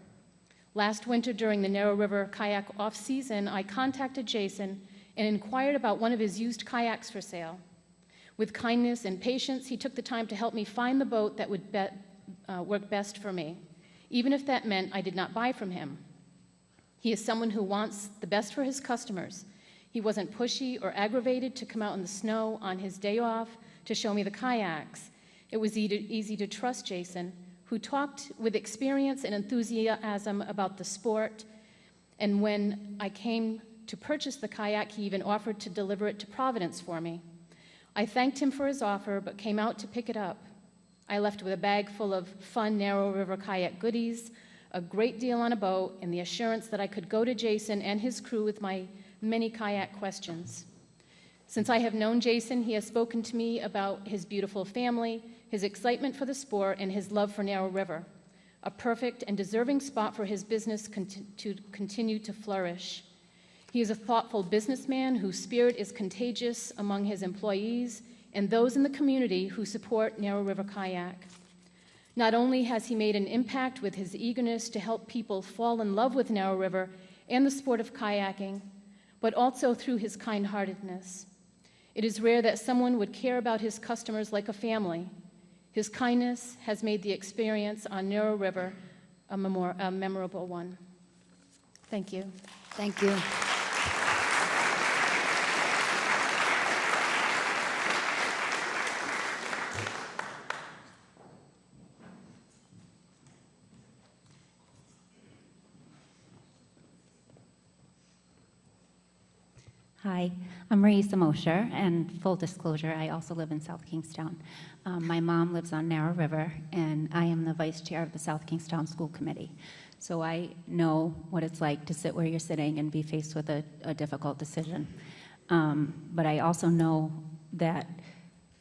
Last winter during the Narrow River Kayak off-season, I contacted Jason and inquired about one of his used kayaks for sale. With kindness and patience, he took the time to help me find the boat that would work best for me, even if that meant I did not buy from him. He is someone who wants the best for his customers. He wasn't pushy or aggravated to come out in the snow on his day off to show me the kayaks. It was easy to trust Jason, who talked with experience and enthusiasm about the sport. And when I came to purchase the kayak, he even offered to deliver it to Providence for me. I thanked him for his offer, but came out to pick it up. I left with a bag full of fun Narrow River Kayak goodies, a great deal on a boat, and the assurance that I could go to Jason and his crew with my many kayak questions. Since I have known Jason, he has spoken to me about his beautiful family, his excitement for the sport, and his love for Narrow River, a perfect and deserving spot for his business to continue to flourish. He is a thoughtful businessman whose spirit is contagious among his employees and those in the community who support Narrow River Kayak. Not only has he made an impact with his eagerness to help people fall in love with Narrow River and the sport of kayaking, but also through his kind-heartedness. It is rare that someone would care about his customers like a family. His kindness has made the experience on Narrow River a memorable one. Thank you. Thank you. Hi, I'm Raisa Mosher, and full disclosure, I also live in South Kingstown. My mom lives on Narrow River, and I am the vice chair of the South Kingstown School Committee. So I know what it's like to sit where you're sitting and be faced with a difficult decision. But I also know that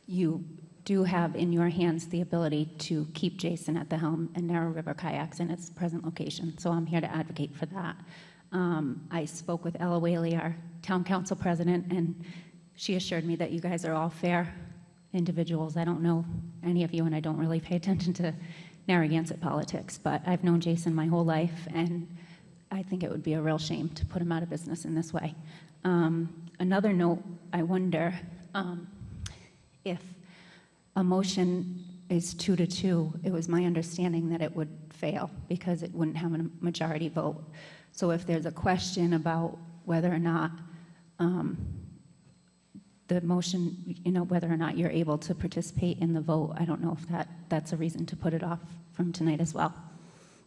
you do have in your hands the ability to keep Jason at the helm and Narrow River Kayaks in its present location. So I'm here to advocate for that. I spoke with Ella Whaley, our town council president, and she assured me that you guys are all fair individuals. I don't know any of you, and I don't really pay attention to Narragansett politics, but I've known Jason my whole life, and I think it would be a real shame to put him out of business in this way. Another note, I wonder if a motion is 2-2, it was my understanding that it would fail because it wouldn't have a majority vote. So if there's a question about whether or not the motion, whether or not you're able to participate in the vote, I don't know if that's a reason to put it off from tonight as well.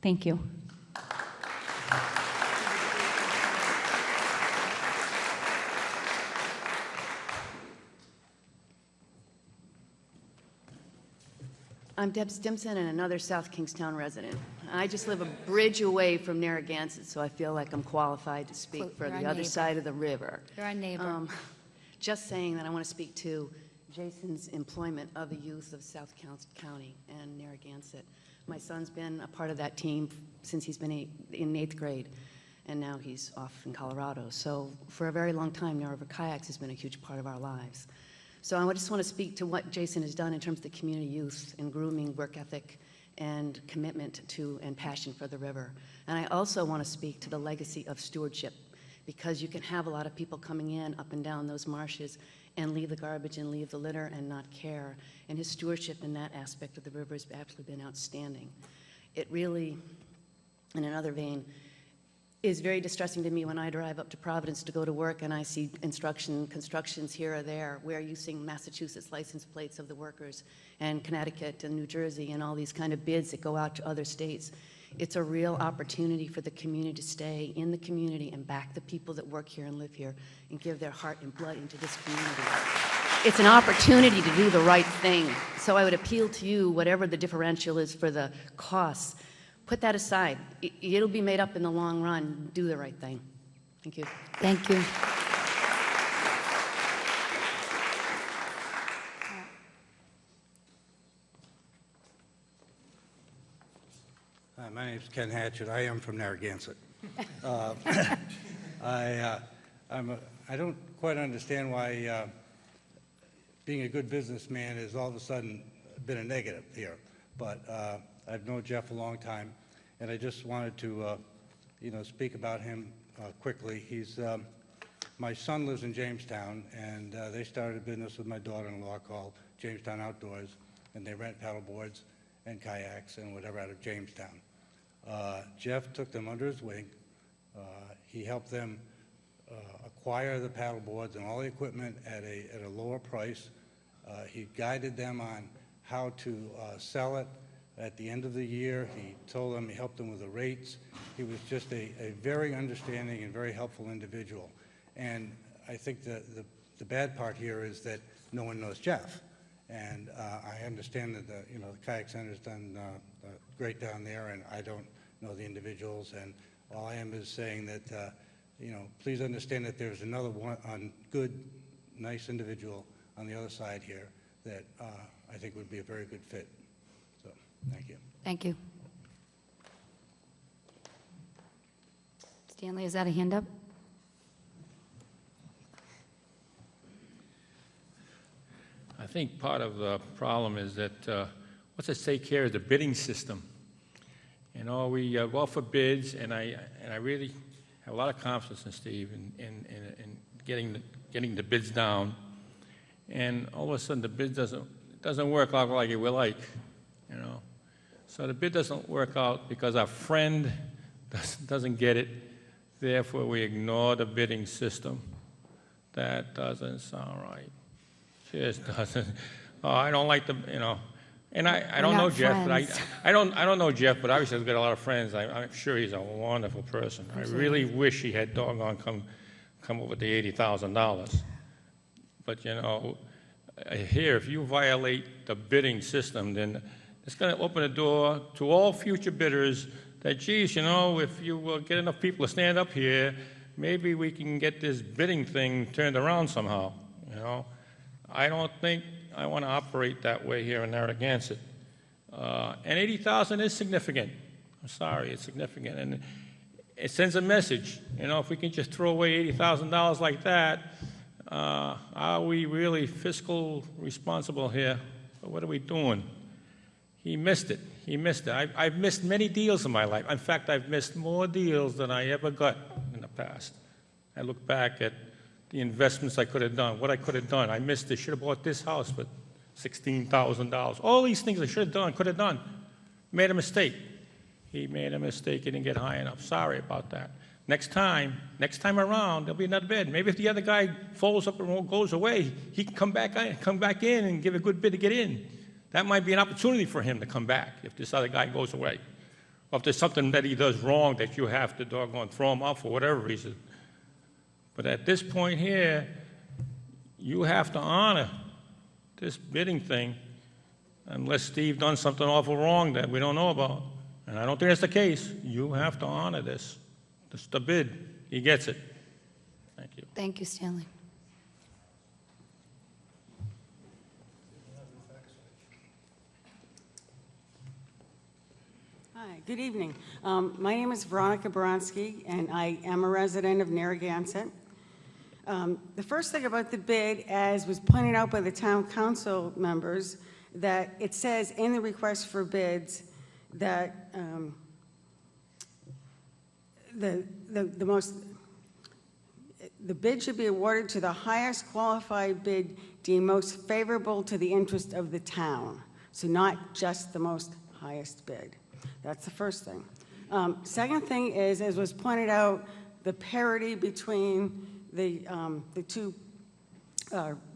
Thank you. I'm Deb Stimson and another South Kingstown resident. I just live a bridge away from Narragansett, so I feel like I'm qualified to speak for the other side of the river. You're our neighbor. Just saying that I want to speak to Jason's employment of the youth of South County and Narragansett. My son's been a part of that team since he's been in 8th grade, and now he's off in Colorado. So for a very long time, Narrow River Kayaks has been a huge part of our lives. So I just want to speak to what Jason has done in terms of the community youth and grooming work ethic and commitment to and passion for the river. And I also want to speak to the legacy of stewardship, because you can have a lot of people coming in up and down those marshes and leave the garbage and leave the litter and not care. And his stewardship in that aspect of the river has absolutely been outstanding. It really, in another vein, is very distressing to me when I drive up to Providence to go to work and I see constructions here or there where using Massachusetts license plates of the workers and Connecticut and New Jersey and all these kind of bids that go out to other states. It's a real opportunity for the community to stay in the community and back the people that work here and live here and give their heart and blood into this community. It's an opportunity to do the right thing. So I would appeal to you, whatever the differential is for the costs, put that aside. It'll be made up in the long run. Do the right thing. Thank you. Thank you. Hi, my name is Ken Hatchett. I am from Narragansett. I don't quite understand why being a good businessman has all of a sudden been a negative here. But I've known Jeff a long time, and I just wanted to, speak about him quickly. My son lives in Jamestown, and they started a business with my daughter-in-law called Jamestown Outdoors, and they rent paddle boards and kayaks and whatever out of Jamestown. Jeff took them under his wing. He helped them acquire the paddle boards and all the equipment at a lower price. He guided them on how to sell it at the end of the year. He told them, he helped them with the rates. He was just a very understanding and very helpful individual. And I think the bad part here is that no one knows Jeff. And I understand that the Kayak Center's done great down there, and I don't know the individuals. And all I am is saying that, please understand that there's another good, nice individual on the other side here that I think would be a very good fit. So, thank you. Thank you. Stanley, is that a hand up? I think part of the problem is that what's at stake here is the bidding system. You know, we go out for bids, and I really have a lot of confidence in Steve in getting the bids down. And all of a sudden, the bid doesn't work out like we like, you know. So the bid doesn't work out because our friend doesn't get it. Therefore, we ignore the bidding system. That doesn't sound right. Just doesn't. Oh, I don't like the, you know. And I don't know Jeff, but I don't know Jeff, but obviously he's got a lot of friends. I'm sure he's a wonderful person. I really wish he had doggone come up with the $80,000. But you know, here, if you violate the bidding system, then it's going to open the door to all future bidders that, geez, you know, if you get enough people to stand up here, maybe we can get this bidding thing turned around somehow, you know. I don't think I want to operate that way here in Narragansett. And $80,000 is significant. I'm sorry, it's significant. And it sends a message. You know, if we can just throw away $80,000 like that, are we really fiscal responsible here? What are we doing? He missed it. He missed it. I've missed many deals in my life. In fact, I've missed more deals than I ever got in the past. I look back at the investments I could have done, what I could have done. I missed it. Should have bought this house for $16,000. All these things I should have done, could have done. Made a mistake. He made a mistake. He didn't get high enough. Sorry about that. Next time around, there'll be another bid. Maybe if the other guy folds up and goes away, he can come back in and give a good bid to get in. That might be an opportunity for him to come back if this other guy goes away. Or if there's something that he does wrong that you have to doggone throw him out for whatever reason. But at this point here, you have to honor this bidding thing unless Steve done something awful wrong that we don't know about. And I don't think that's the case. You have to honor this. This is the bid. He gets it. Thank you. Thank you, Stanley. Hi, good evening. My name is Veronica Bronski, and I am a resident of Narragansett. The first thing about the bid, as was pointed out by the town council members, that it says in the request for bids that the bid should be awarded to the highest qualified bid deemed most favorable to the interest of the town. So not just the most highest bid. That's the first thing. Second thing is, as was pointed out, the parity between the two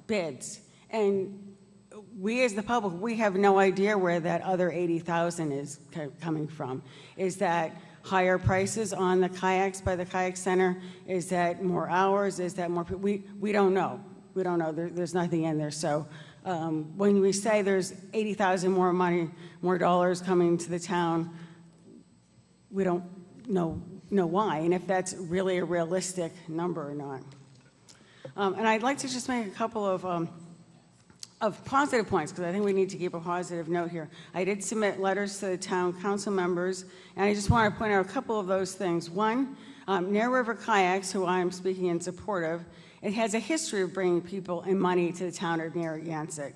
bids. And we as the public, we have no idea where that other $80,000 is coming from. Is that higher prices on the kayaks by the Kayak Center? Is that more hours? Is that more? We don't know. We don't know. There's nothing in there. So when we say there's $80,000 more dollars coming to the town, we don't know why, and if that's really a realistic number or not. And I'd like to just make a couple of positive points, because I think we need to keep a positive note here. I did submit letters to the town council members, and I just want to point out a couple of those things. One, Narrow River Kayaks, who I am speaking in support of, it has a history of bringing people and money to the town of Narragansett.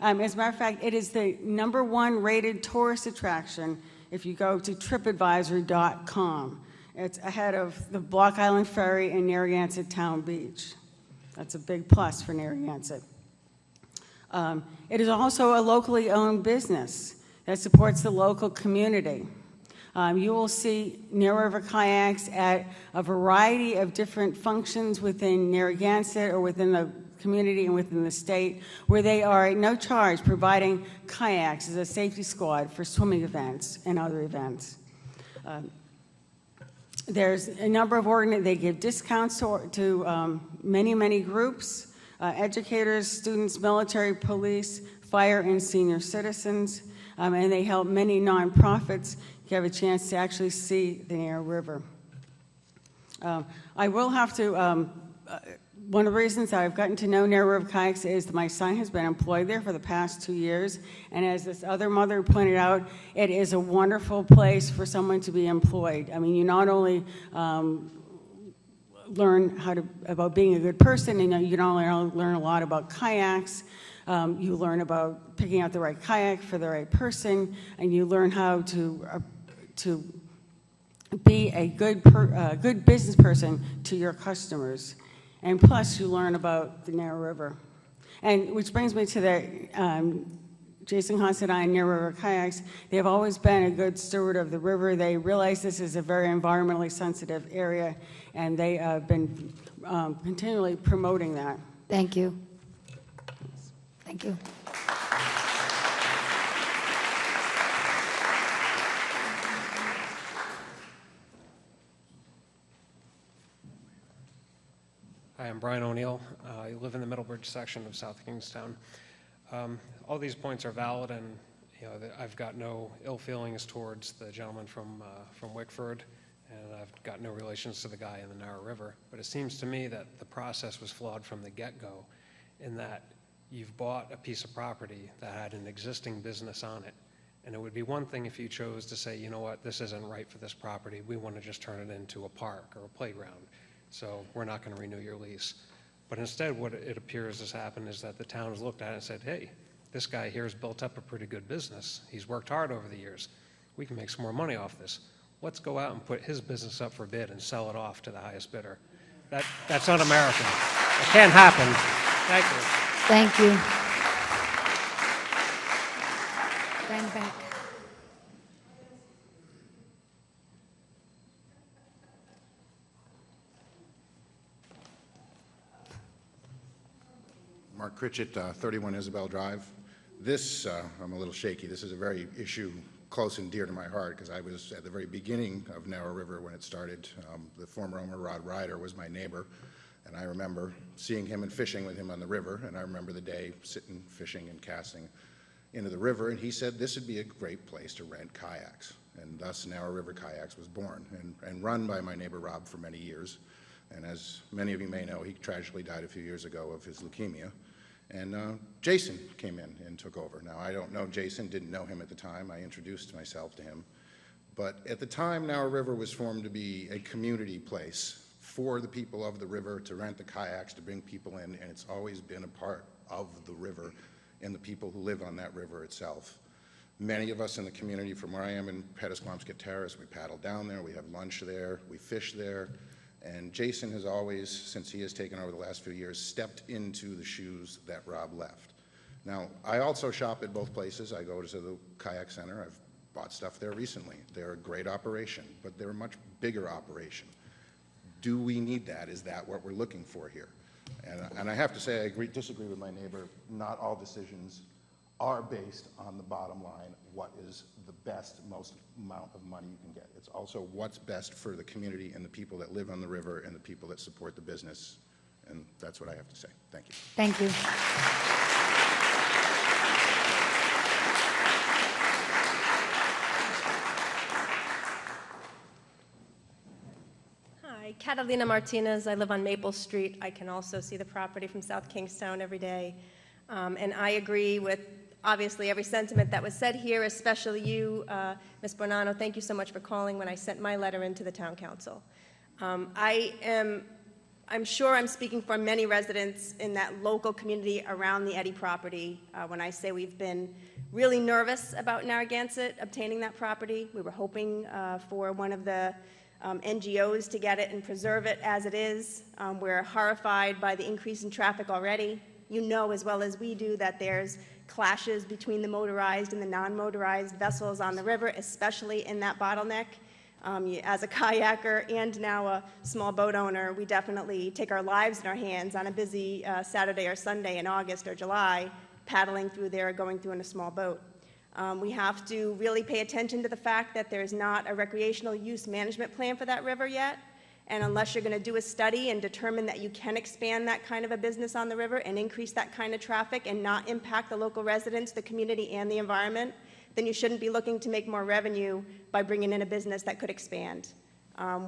As a matter of fact, it is the #1 rated tourist attraction if you go to tripadvisor.com. It's ahead of the Block Island Ferry and Narragansett Town Beach. That's a big plus for Narragansett. It is also a locally owned business that supports the local community. You will see Narrow River Kayaks at a variety of different functions within Narragansett or within the community and within the state, where they are at no charge providing kayaks as a safety squad for swimming events and other events. There's a number of they give discounts to many groups, educators, students, military, police, fire, and senior citizens, and they help many nonprofits have a chance to actually see the Narrow River. I will have to, one of the reasons I've gotten to know Narrow River Kayaks is that my son has been employed there for the past 2 years, and as this other mother pointed out, it is a wonderful place for someone to be employed. I mean, you not only learn about being a good person, and you don't only learn a lot about kayaks, you learn about picking out the right kayak for the right person, and you learn how to be a good business person to your customers. And plus, you learn about the Narrow River. And which brings me to the Jason Considine and Narrow River Kayaks. They have always been a good steward of the river. They realize this is a very environmentally sensitive area, and they have been continually promoting that. Thank you. Thank you. Hi, I'm Brian O'Neill. I live in the Middlebridge section of South Kingstown. All these points are valid, and I've got no ill feelings towards the gentleman from Wickford, and I've got no relations to the guy in the Narrow River. But it seems to me that the process was flawed from the get-go, in that you've bought a piece of property that had an existing business on it. And it would be one thing if you chose to say, you know what, this isn't right for this property. We want to just turn it into a park or a playground. So we're not going to renew your lease. But instead, what it appears has happened is that the town has looked at it and said, hey, this guy here has built up a pretty good business. He's worked hard over the years. We can make some more money off this. Let's go out and put his business up for bid and sell it off to the highest bidder. That's not American. It can't happen. Thank you. Thank you. Stand back. Mark Critchett, 31 Isabel Drive. This, I'm a little shaky. This is a very issue close and dear to my heart because I was at the very beginning of Narrow River when it started. The former owner, Rod Ryder, was my neighbor, and I remember seeing him and fishing with him on the river, and I remember the day sitting, fishing, and casting into the river, and he said this would be a great place to rent kayaks, and thus Narrow River Kayaks was born and run by my neighbor Rob for many years. And as many of you may know, he tragically died a few years ago of his leukemia. And Jason came in and took over. Now, I don't know Jason, didn't know him at the time. I introduced myself to him. But at the time, Narrow River was formed to be a community place for the people of the river, to rent the kayaks, to bring people in, and it's always been a part of the river and the people who live on that river itself. Many of us in the community, from where I am in Pettisquamscott Terrace, we paddle down there, we have lunch there, we fish there. And Jason has always, since he has taken over the last few years, stepped into the shoes that Rob left. Now, I also shop at both places. I go to the Kayak Center. I've bought stuff there recently. They're a great operation, but they're a much bigger operation. Do we need that? Is that what we're looking for here? And I have to say, I disagree with my neighbor. Not all decisions are based on the bottom line, what is the best, most amount of money you can get. It's also what's best for the community and the people that live on the river and the people that support the business. And that's what I have to say. Thank you. Thank you. Hi, Catalina Martinez. I live on Maple Street. I can also see the property from South Kingstown every day. And I agree with obviously every sentiment that was said here, especially you, Ms. Bonanno. Thank you so much for calling when I sent my letter into the town council. I'm sure I'm speaking for many residents in that local community around the Eddy property when I say we've been really nervous about Narragansett obtaining that property. We were hoping for one of the NGOs to get it and preserve it as it is. We're horrified by the increase in traffic already. You know as well as we do that there's clashes between the motorized and the non-motorized vessels on the river, especially in that bottleneck. As a kayaker and now a small boat owner, we definitely take our lives in our hands on a busy Saturday or Sunday in August or July, paddling through there or going through in a small boat. We have to really pay attention to the fact that there's not a recreational use management plan for that river yet. And unless you're going to do a study and determine that you can expand that kind of a business on the river and increase that kind of traffic and not impact the local residents, the community, and the environment, then you shouldn't be looking to make more revenue by bringing in a business that could expand.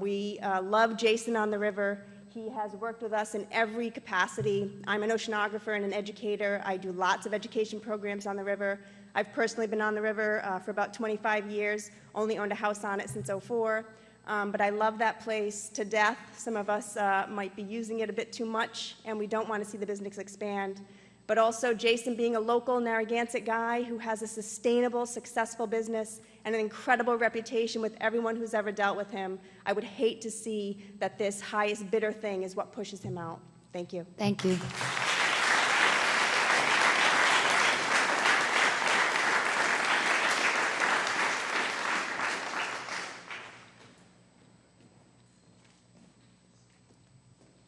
We love Jason on the river. He has worked with us in every capacity. I'm an oceanographer and an educator. I do lots of education programs on the river. I've personally been on the river for about 25 years, only owned a house on it since '04. but I love that place to death. Some of us might be using it a bit too much, and we don't want to see the business expand. But also Jason being a local Narragansett guy who has a sustainable, successful business and an incredible reputation with everyone who's ever dealt with him, I would hate to see that this highest bidder thing is what pushes him out. Thank you. Thank you.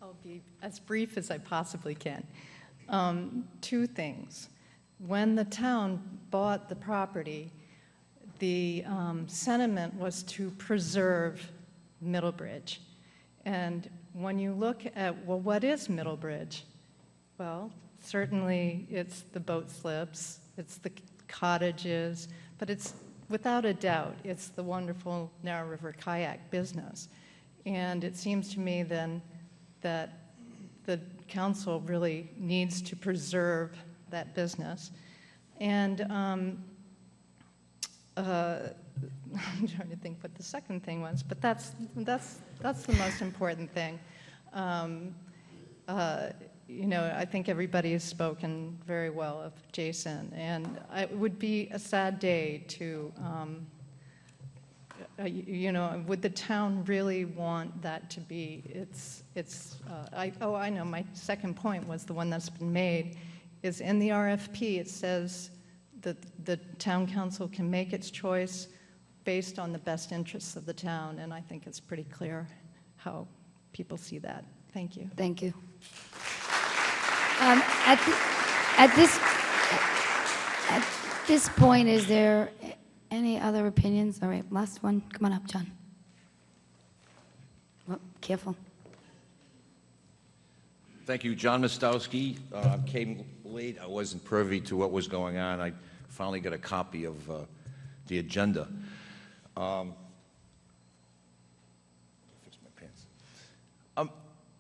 I'll be as brief as I possibly can. Two things. When the town bought the property, the sentiment was to preserve Middlebridge. And when you look at, well, what is Middlebridge? Well, certainly it's the boat slips, it's the cottages, but it's, without a doubt, it's the wonderful Narrow River kayak business. And it seems to me then that the council really needs to preserve that business. And I'm trying to think what the second thing was, but that's the most important thing. You know, I think everybody has spoken very well of Jason, and it would be a sad day to, you know, would the town really want that to be, I know, my second point was the one that's been made, is in the RFP it says that the town council can make its choice based on the best interests of the town, and I think it's pretty clear how people see that. Thank you. Thank you. At this point, is there any other opinions? All right, last one. Come on up, John. Oh, careful. Thank you, John Mostowski. Came late. I wasn't privy to what was going on. I finally got a copy of the agenda. Fix my pants.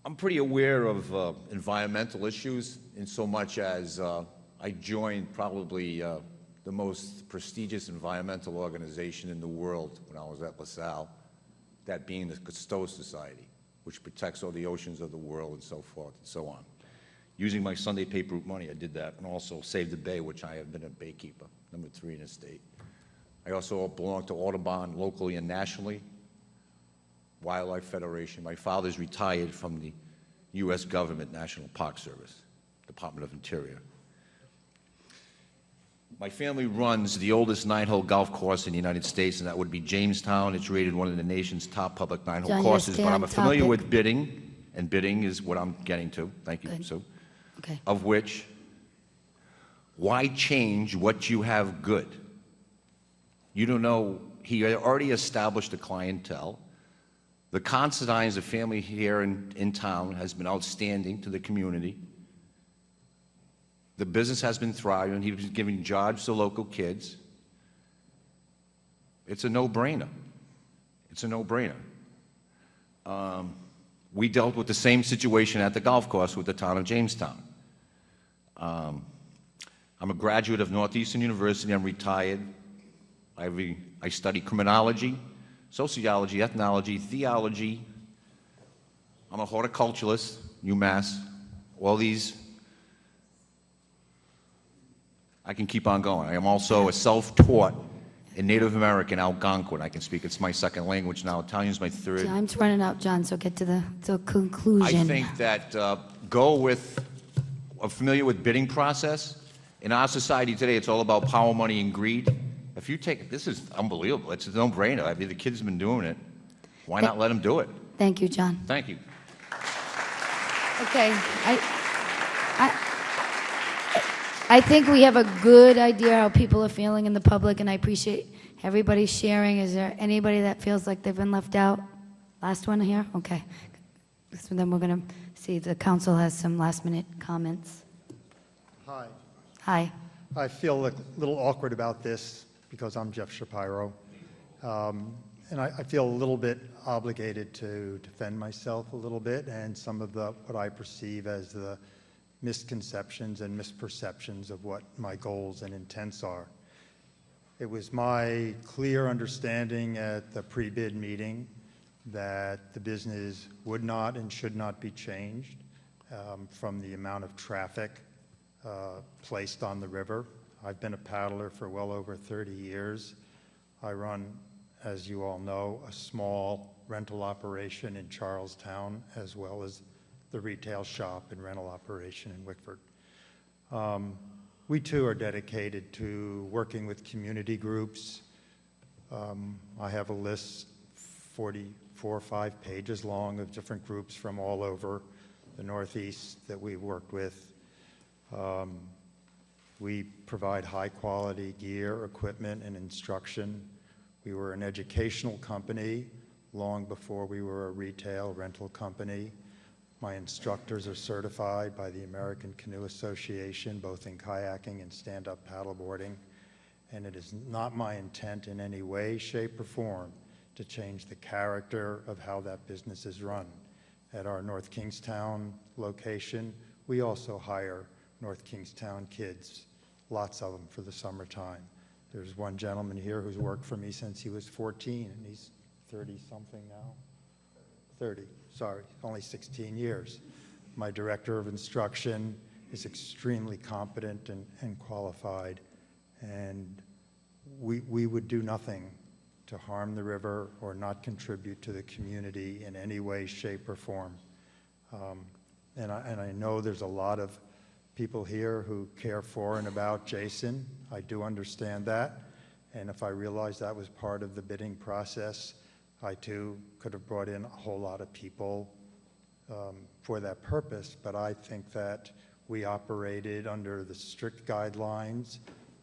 I'm pretty aware of environmental issues in so much as I joined probably the most prestigious environmental organization in the world when I was at LaSalle, that being the Cousteau Society, which protects all the oceans of the world and so forth and so on. Using my Sunday paper route money, I did that, and also Save the Bay, which I have been a baykeeper, number 3 in the state. I also belong to Audubon locally and nationally, Wildlife Federation. My father's retired from the U.S. government National Park Service, Department of Interior. My family runs the oldest 9-hole golf course in the United States, and that would be Jamestown. It's rated one of the nation's top public 9-hole courses, but I'm familiar with bidding, and bidding is what I'm getting to. Thank you, Sue. Okay. Of which, why change what you have good? You don't know, he already established a clientele. The Considines, the family here in town, has been outstanding to the community. The business has been thriving. He was giving jobs to local kids. It's a no-brainer. It's a no-brainer. We dealt with the same situation at the golf course with the town of Jamestown. I'm a graduate of Northeastern University. I'm retired. I study criminology, sociology, ethnology, theology. I'm a horticulturalist, UMass. All these, I can keep on going. I am also a self-taught in Native American Algonquin. I can speak, it's my second language now. Italian's my third. Time's running out, John, so get to the conclusion. I think that go with, I'm familiar with bidding process. In our society today, it's all about power, money, and greed. If you take, this is unbelievable. It's a no-brainer. I mean, the kids have been doing it. Why not let them do it? Thank you, John. Thank you. Okay. I think we have a good idea how people are feeling in the public, and I appreciate everybody sharing. Is there anybody that feels like they've been left out? Last one here? Okay. So then we're going to see if the council has some last-minute comments. Hi. Hi. I feel a little awkward about this because I'm Jeff Shapiro. And I feel a little bit obligated to defend myself a little bit and some of what I perceive as the misconceptions and misperceptions of what my goals and intents are. It was my clear understanding at the pre-bid meeting that the business would not and should not be changed from the amount of traffic placed on the river. I've been a paddler for well over 30 years. I run, as you all know, a small rental operation in Charlestown, as well as the retail shop and rental operation in Wickford. We too are dedicated to working with community groups. I have a list 44 or 5 pages long of different groups from all over the Northeast that we've worked with. We provide high-quality gear, equipment, and instruction. We were an educational company long before we were a retail rental company. My instructors are certified by the American Canoe Association, both in kayaking and stand-up paddleboarding, and it is not my intent in any way, shape, or form to change the character of how that business is run. At our North Kingstown location, we also hire North Kingstown kids, lots of them for the summertime. There's one gentleman here who's worked for me since he was 14, and he's 30-something now. 30, sorry, only 16 years. My director of instruction is extremely competent and qualified, and we would do nothing to harm the river or not contribute to the community in any way, shape, or form. And I know there's a lot of people here who care for and about Jason. I do understand that. And if I realized that was part of the bidding process, I too could have brought in a whole lot of people for that purpose. But I think that we operated under the strict guidelines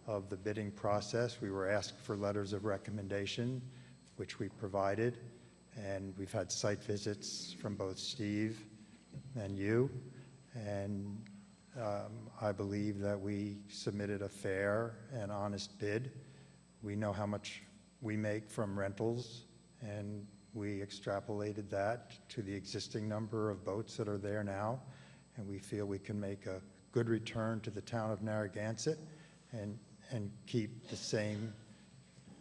of the bidding process. We were asked for letters of recommendation, which we provided. And we've had site visits from both Steve and you. And I believe that we submitted a fair and honest bid. We know how much we make from rentals, and we extrapolated that to the existing number of boats that are there now, and we feel we can make a good return to the town of Narragansett and keep the same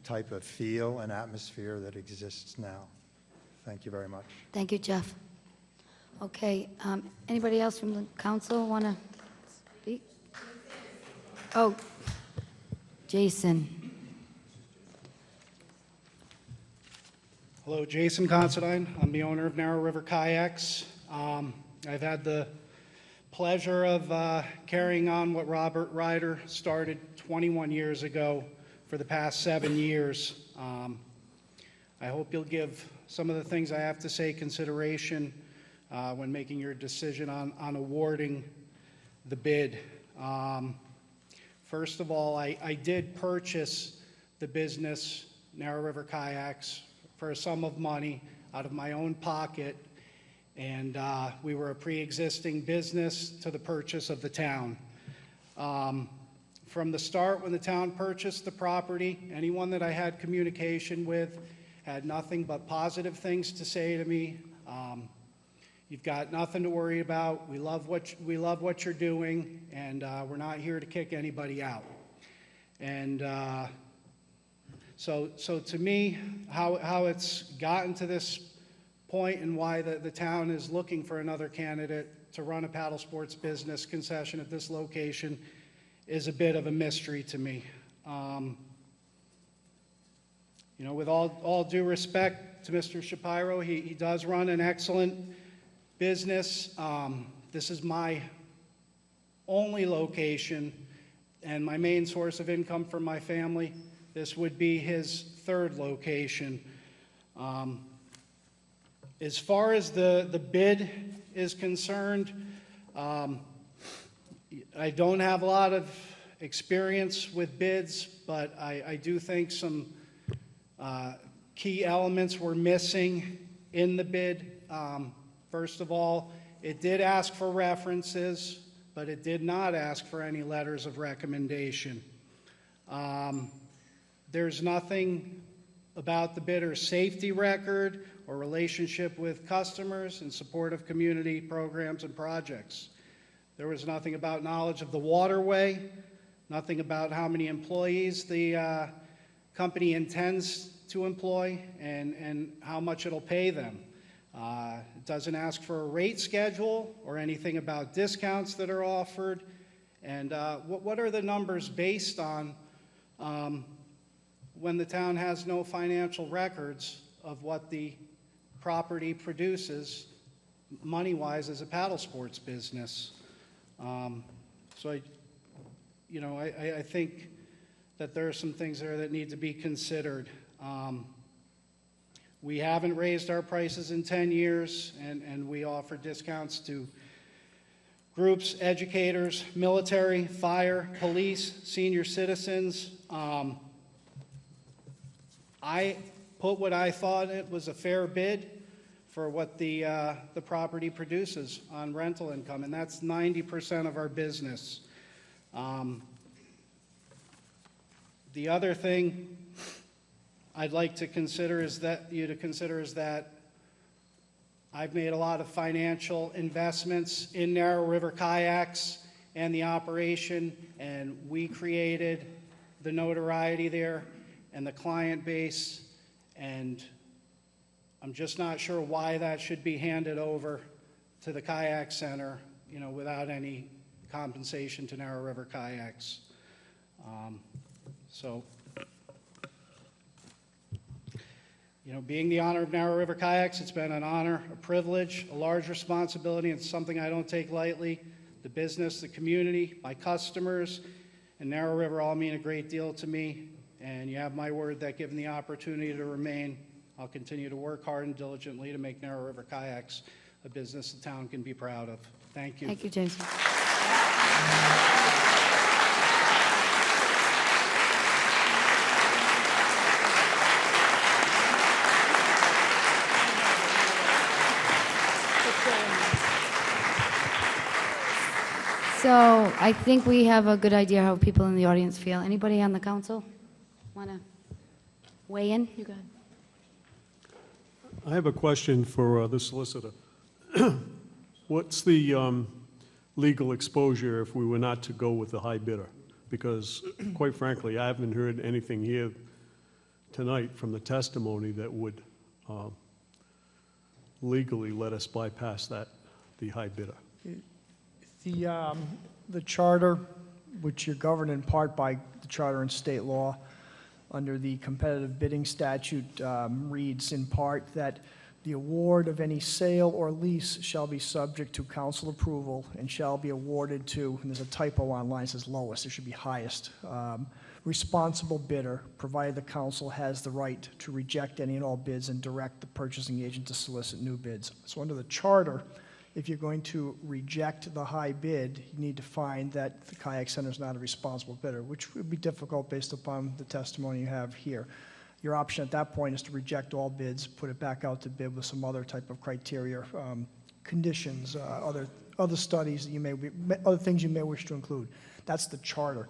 type of feel and atmosphere that exists now. Thank you very much. Thank you, Jeff. Okay, anybody else from the council want to speak? Oh, Jason. Hello, Jason Considine. I'm the owner of Narrow River Kayaks. I've had the pleasure of carrying on what Robert Ryder started 21 years ago for the past 7 years. I hope you'll give some of the things I have to say consideration when making your decision on awarding the bid. First of all, I did purchase the business, Narrow River Kayaks, for a sum of money out of my own pocket, and we were a pre-existing business to the purchase of the town. From the start, when the town purchased the property, anyone that I had communication with had nothing but positive things to say to me. You've got nothing to worry about. We love what you're doing, and we're not here to kick anybody out. And so to me, how it's gotten to this point and why the town is looking for another candidate to run a paddle sports business concession at this location is a bit of a mystery to me. You know, with all due respect to Mr. Shapiro, he does run an excellent business. This is my only location and my main source of income for my family. This would be his third location. As far as the bid is concerned, I don't have a lot of experience with bids, but I do think some key elements were missing in the bid. First of all, it did ask for references, but it did not ask for any letters of recommendation. There's nothing about the bidder's safety record or relationship with customers in support of community programs and projects. There was nothing about knowledge of the waterway, nothing about how many employees the company intends to employ and how much it'll pay them. It doesn't ask for a rate schedule or anything about discounts that are offered. And what are the numbers based on when the town has no financial records of what the property produces money-wise as a paddle sports business? So I think that there are some things there that need to be considered. We haven't raised our prices in 10 years, and we offer discounts to groups, educators, military, fire, police, senior citizens. I put what I thought it was a fair bid for what the property produces on rental income, and that's 90% of our business. The other thing I'd like to consider is that I've made a lot of financial investments in Narrow River Kayaks and the operation, and we created the notoriety there and the client base, and I'm just not sure why that should be handed over to the Kayak Center, without any compensation to Narrow River Kayaks. Being the honor of Narrow River Kayaks, it's been an honor, a privilege, a large responsibility, and something I don't take lightly. The business, the community, my customers, and Narrow River all mean a great deal to me, and you have my word that given the opportunity to remain, I'll continue to work hard and diligently to make Narrow River Kayaks a business the town can be proud of. Thank you. Thank you, Jason. So I think we have a good idea how people in the audience feel. Anybody on the council want to weigh in? You go ahead. I have a question for the solicitor. What's the legal exposure if we were not to go with the high bidder? Because quite frankly, I haven't heard anything here tonight from the testimony that would legally let us bypass the high bidder. The charter, which you're governed in part by the charter and state law, under the competitive bidding statute, reads in part that the award of any sale or lease shall be subject to council approval and shall be awarded to, and there's a typo online, it says lowest, it should be highest, responsible bidder, provided the council has the right to reject any and all bids and direct the purchasing agent to solicit new bids. So under the charter, if you're going to reject the high bid, you need to find that the Kayak Center is not a responsible bidder, which would be difficult based upon the testimony you have here. Your option at that point is to reject all bids, put it back out to bid with some other type of criteria, conditions, other studies that you may, other things you may wish to include. That's the charter.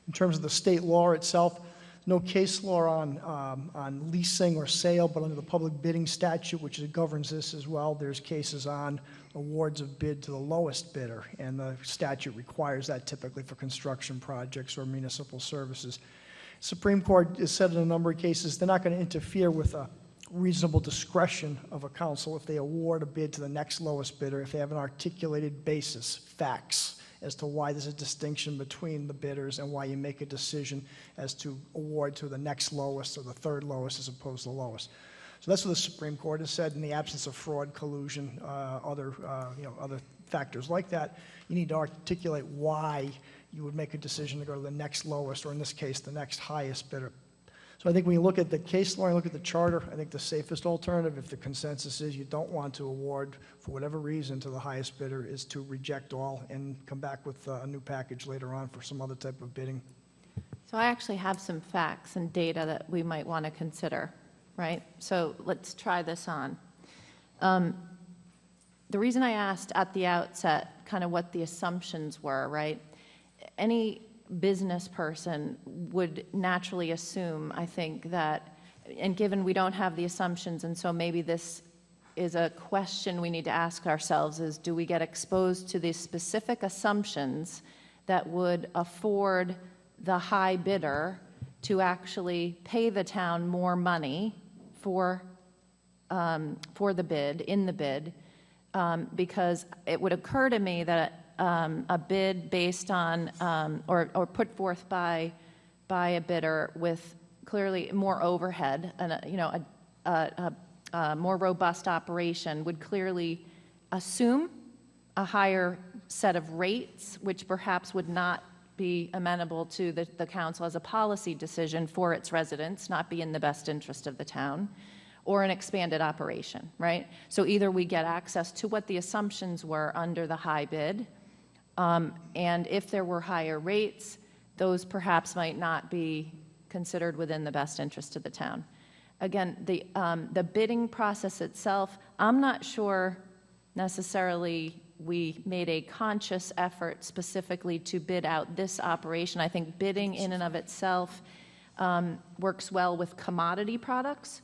In terms of the state law itself, no case law on leasing or sale, but under the public bidding statute, which governs this as well, there's cases on awards of bid to the lowest bidder, and the statute requires that typically for construction projects or municipal services. Supreme Court has said in a number of cases they're not going to interfere with a reasonable discretion of a council if they award a bid to the next lowest bidder, if they have an articulated basis, facts, as to why there's a distinction between the bidders and why you make a decision as to award to the next lowest or the third lowest as opposed to the lowest. So that's what the Supreme Court has said. In the absence of fraud, collusion, other factors like that, you need to articulate why you would make a decision to go to the next lowest, or in this case, the next highest bidder. So I think when you look at the case law and look at the charter, I think the safest alternative, if the consensus is you don't want to award for whatever reason to the highest bidder, is to reject all and come back with a new package later on for some other type of bidding. So I actually have some facts and data that we might want to consider, right? So let's try this on. The reason I asked at the outset kind of what the assumptions were, right? Any business person would naturally assume, I think, that, and given we don't have the assumptions, and so maybe this is a question we need to ask ourselves, is do we get exposed to the specific assumptions that would afford the high bidder to actually pay the town more money for the bid, in the bid, because it would occur to me that a bid based on, or put forth by a bidder with clearly more overhead and a more robust operation would clearly assume a higher set of rates, which perhaps would not be amenable to the council as a policy decision for its residents, not be in the best interest of the town, or an expanded operation, right? So either we get access to what the assumptions were under the high bid, and if there were higher rates, those perhaps might not be considered within the best interest of the town. Again, the bidding process itself, I'm not sure necessarily we made a conscious effort specifically to bid out this operation. I think bidding in and of itself works well with commodity products,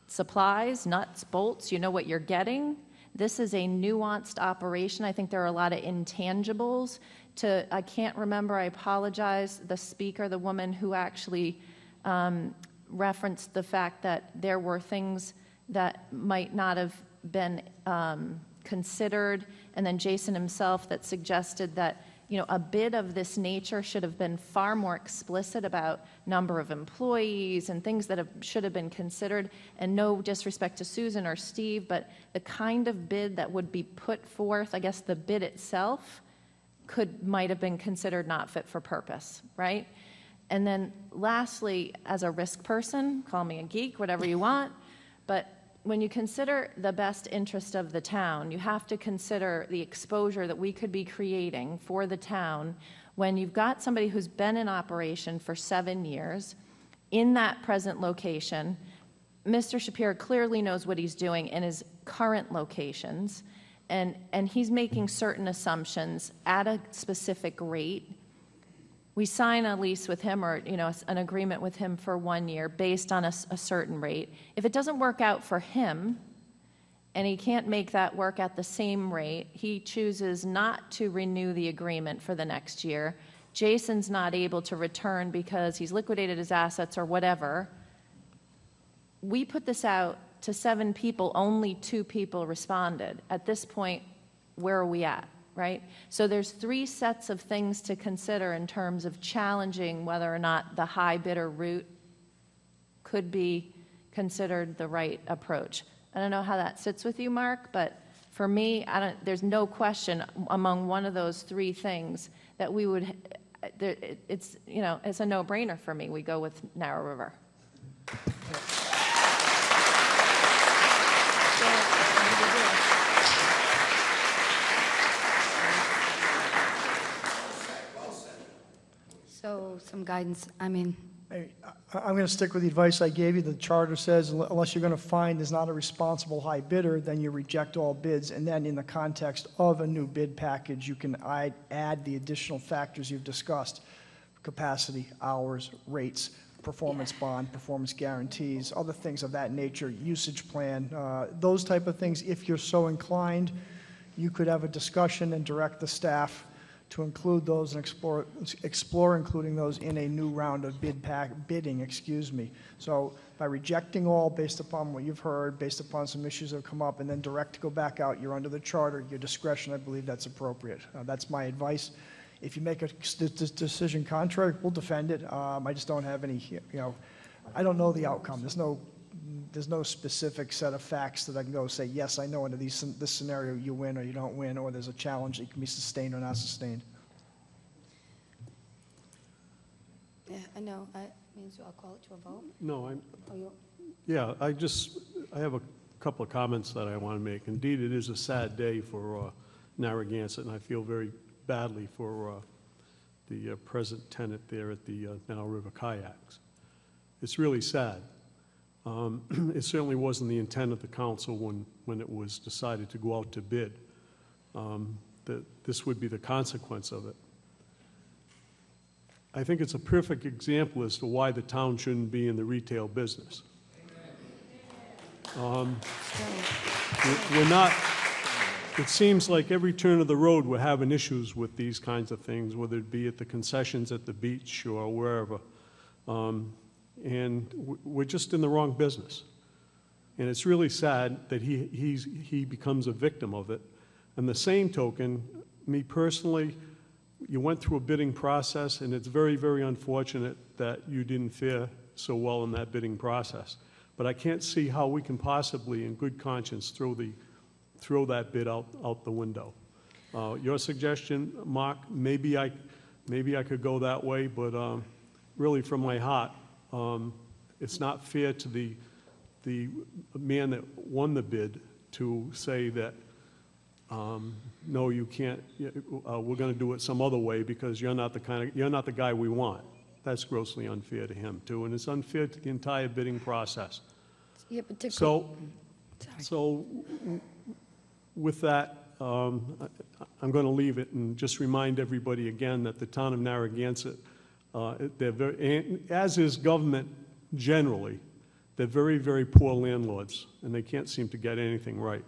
supplies, nuts, bolts, you know what you're getting. This is a nuanced operation. I think there are a lot of intangibles I can't remember, I apologize, the speaker, the woman who actually referenced the fact that there were things that might not have been considered, and then Jason himself that suggested that a bid of this nature should have been far more explicit about number of employees and things that should have been considered. And no disrespect to Susan or Steve, but the kind of bid that would be put forth, I guess the bid itself might have been considered not fit for purpose, right? And then lastly, as a risk person, call me a geek, whatever you want, but when you consider the best interest of the town, you have to consider the exposure that we could be creating for the town when you've got somebody who's been in operation for 7 years in that present location. Mr. Shapiro clearly knows what he's doing in his current locations, and he's making certain assumptions at a specific rate. We sign a lease with him or an agreement with him for 1 year based on a certain rate. If it doesn't work out for him and he can't make that work at the same rate, he chooses not to renew the agreement for the next year. Jason's not able to return because he's liquidated his assets or whatever. We put this out to 7 people, only 2 people responded. At this point, where are we at? Right? So there's 3 sets of things to consider in terms of challenging whether or not the high bidder route could be considered the right approach. I don't know how that sits with you, Mark, but for me, there's no question among one of those 3 things that we would, it's a no-brainer for me. We go with Narrow River. So some guidance, I mean, I'm going to stick with the advice I gave you. The charter says unless you're going to find there's not a responsible high bidder, then you reject all bids. And then in the context of a new bid package, you can add the additional factors you've discussed: capacity, hours, rates, performance bond, performance guarantees, other things of that nature, usage plan, those type of things. If you're so inclined, you could have a discussion and direct the staff to include those and explore including those in a new round of bidding. So by rejecting all based upon what you've heard, based upon some issues that have come up, and then direct to go back out, you're under the charter, your discretion, I believe that's appropriate. That's my advice. If you make a decision contrary, we'll defend it. I just don't have any, I don't know the outcome. There's no specific set of facts that I can go say, yes, I know under this scenario you win or you don't win, or there's a challenge that can be sustained or not sustained. yeah, I know. I mean, so I'll call it to a vote. No, Oh, I have a couple of comments that I want to make. Indeed, it is a sad day for Narragansett, and I feel very badly for the present tenant there at the Narrow River Kayaks. It's really sad. It certainly wasn't the intent of the council when it was decided to go out to bid, that this would be the consequence of it. I think it's a perfect example as to why the town shouldn't be in the retail business. We're not, it seems like every turn of the road we're having issues with these kinds of things, whether it be at the concessions at the beach or wherever. And we're just in the wrong business. And it's really sad that he becomes a victim of it. And the same token, me personally, you went through a bidding process, and it's very, very unfortunate that you didn't fare so well in that bidding process. But I can't see how we can possibly, in good conscience, throw that bid out the window. Your suggestion, Mark, maybe I could go that way, but really from my heart, it's not fair to the man that won the bid to say that, no, you can't, we're going to do it some other way because you're not the guy we want. That's grossly unfair to him too, and it's unfair to the entire bidding process. Yeah, but So with that, I'm going to leave it and just remind everybody again that the town of Narragansett, they're very, as is government generally, they're very, very poor landlords, and they can't seem to get anything right.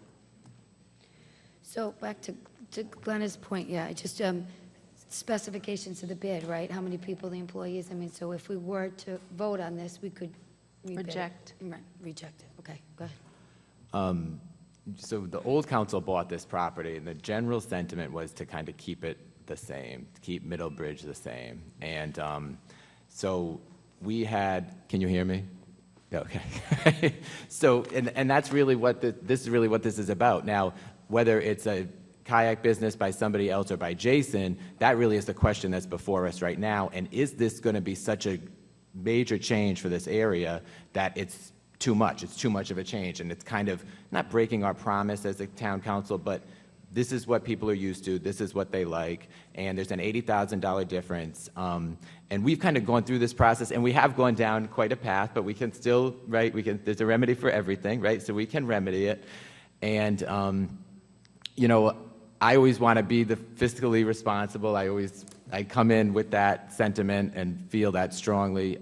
So back to Glenna's point, yeah, just specifications of the bid, right? How many people, the employees? I mean, so if we were to vote on this, we could rebid it. Reject. Right, reject it. Okay, go ahead. So the old council bought this property, and the general sentiment was to kind of keep it the same, to keep Middlebridge the same. And so we had, can you hear me? Okay. So, and that's really what this is really what this is about. Now, whether it's a kayak business by somebody else or by Jason, that really is the question that's before us right now. And is this going to be such a major change for this area that it's too much? It's too much of a change, and it's kind of not breaking our promise as a town council, but this is what people are used to, this is what they like, and there's an $80,000 difference. And we've kind of gone through this process, and we have gone down quite a path, but we can still, right, there's a remedy for everything, right? So we can remedy it. And, you know, I always want to be the fiscally responsible. I come in with that sentiment and feel that strongly.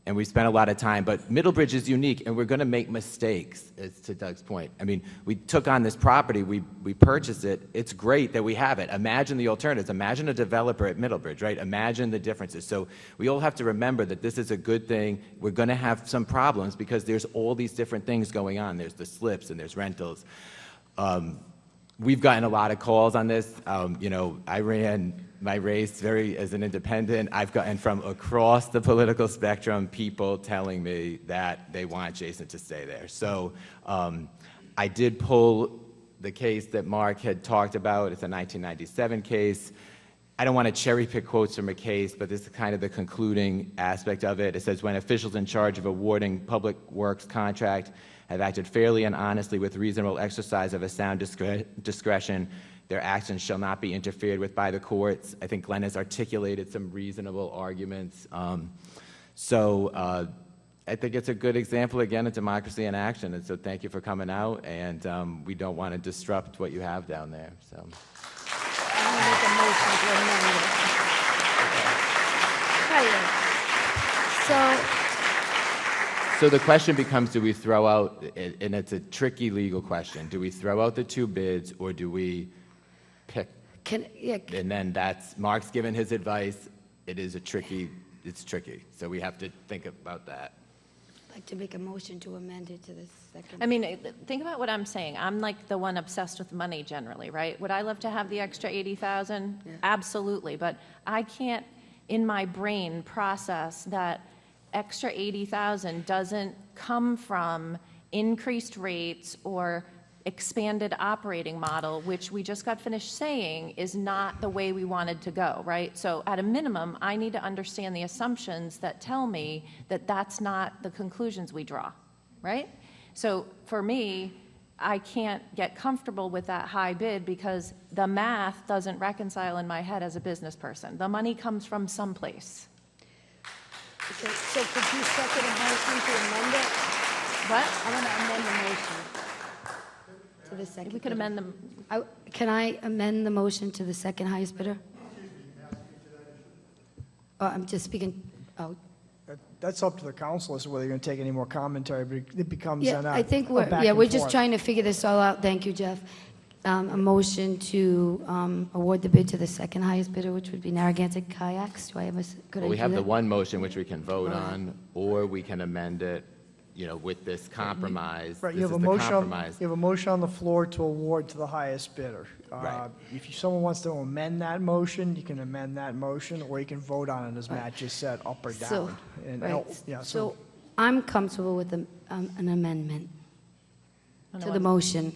And we spent a lot of time, but Middlebridge is unique, and we're going to make mistakes, as to Doug's point. I mean, we took on this property, we purchased it. It's great that we have it. Imagine the alternatives. Imagine a developer at Middlebridge, right? Imagine the differences. So we all have to remember that this is a good thing. We're going to have some problems because there's all these different things going on. There's the slips and there's rentals. We've gotten a lot of calls on this. You know, I ran my race as an independent. I've gotten from across the political spectrum people telling me that they want Jason to stay there. So I did pull the case that Mark had talked about. It's a 1997 case. I don't want to cherry pick quotes from a case, but this is kind of the concluding aspect of it. It says, when officials in charge of awarding public works contract have acted fairly and honestly with reasonable exercise of a sound discretion, their actions shall not be interfered with by the courts. I think Glenn has articulated some reasonable arguments. I think it's a good example, again, of democracy in action. And so thank you for coming out, and we don't want to disrupt what you have down there. So. I'm going to make a motion to amend it. So the question becomes, do we throw out, and it's a tricky legal question, do we throw out the two bids or do we pick? And then Mark's given his advice. It's tricky. So we have to think about that. I'd like to make a motion to amend it to the second. I mean, think about what I'm saying. I'm like the one obsessed with money generally, right? Would I love to have the extra 80,000? Yeah. Absolutely, but I can't, in my brain, process that extra 80,000 doesn't come from increased rates or expanded operating model, which we just got finished saying is not the way we wanted to go, right? So at a minimum, I need to understand the assumptions that tell me that that's not the conclusions we draw, right? So for me, I can't get comfortable with that high bid because the math doesn't reconcile in my head as a business person. The money comes from someplace. Okay, so could you second a motion to amend it? What? I want to amend the motion to the second. We could amend them. Can I amend the motion to the second highest bidder? I'm just speaking. Oh. That's up to the council as to whether you're going to take any more commentary, but it becomes Yeah, I think we're just trying to figure this all out. Thank you, Jeff. a motion to award the bid to the second highest bidder, which would be Narragansett Kayaks. Do I have a, could I Well, we do have the that? one motion which we can vote Right. on, or we can amend it, with this compromise. Right, This you have is a the motion, compromise. you have a motion on the floor to award to the highest bidder. Right. If someone wants to amend that motion, you can amend that motion, or you can vote on it, as Matt just said, up or So, down. And right, yeah, so I'm comfortable with an amendment On to the the what? motion.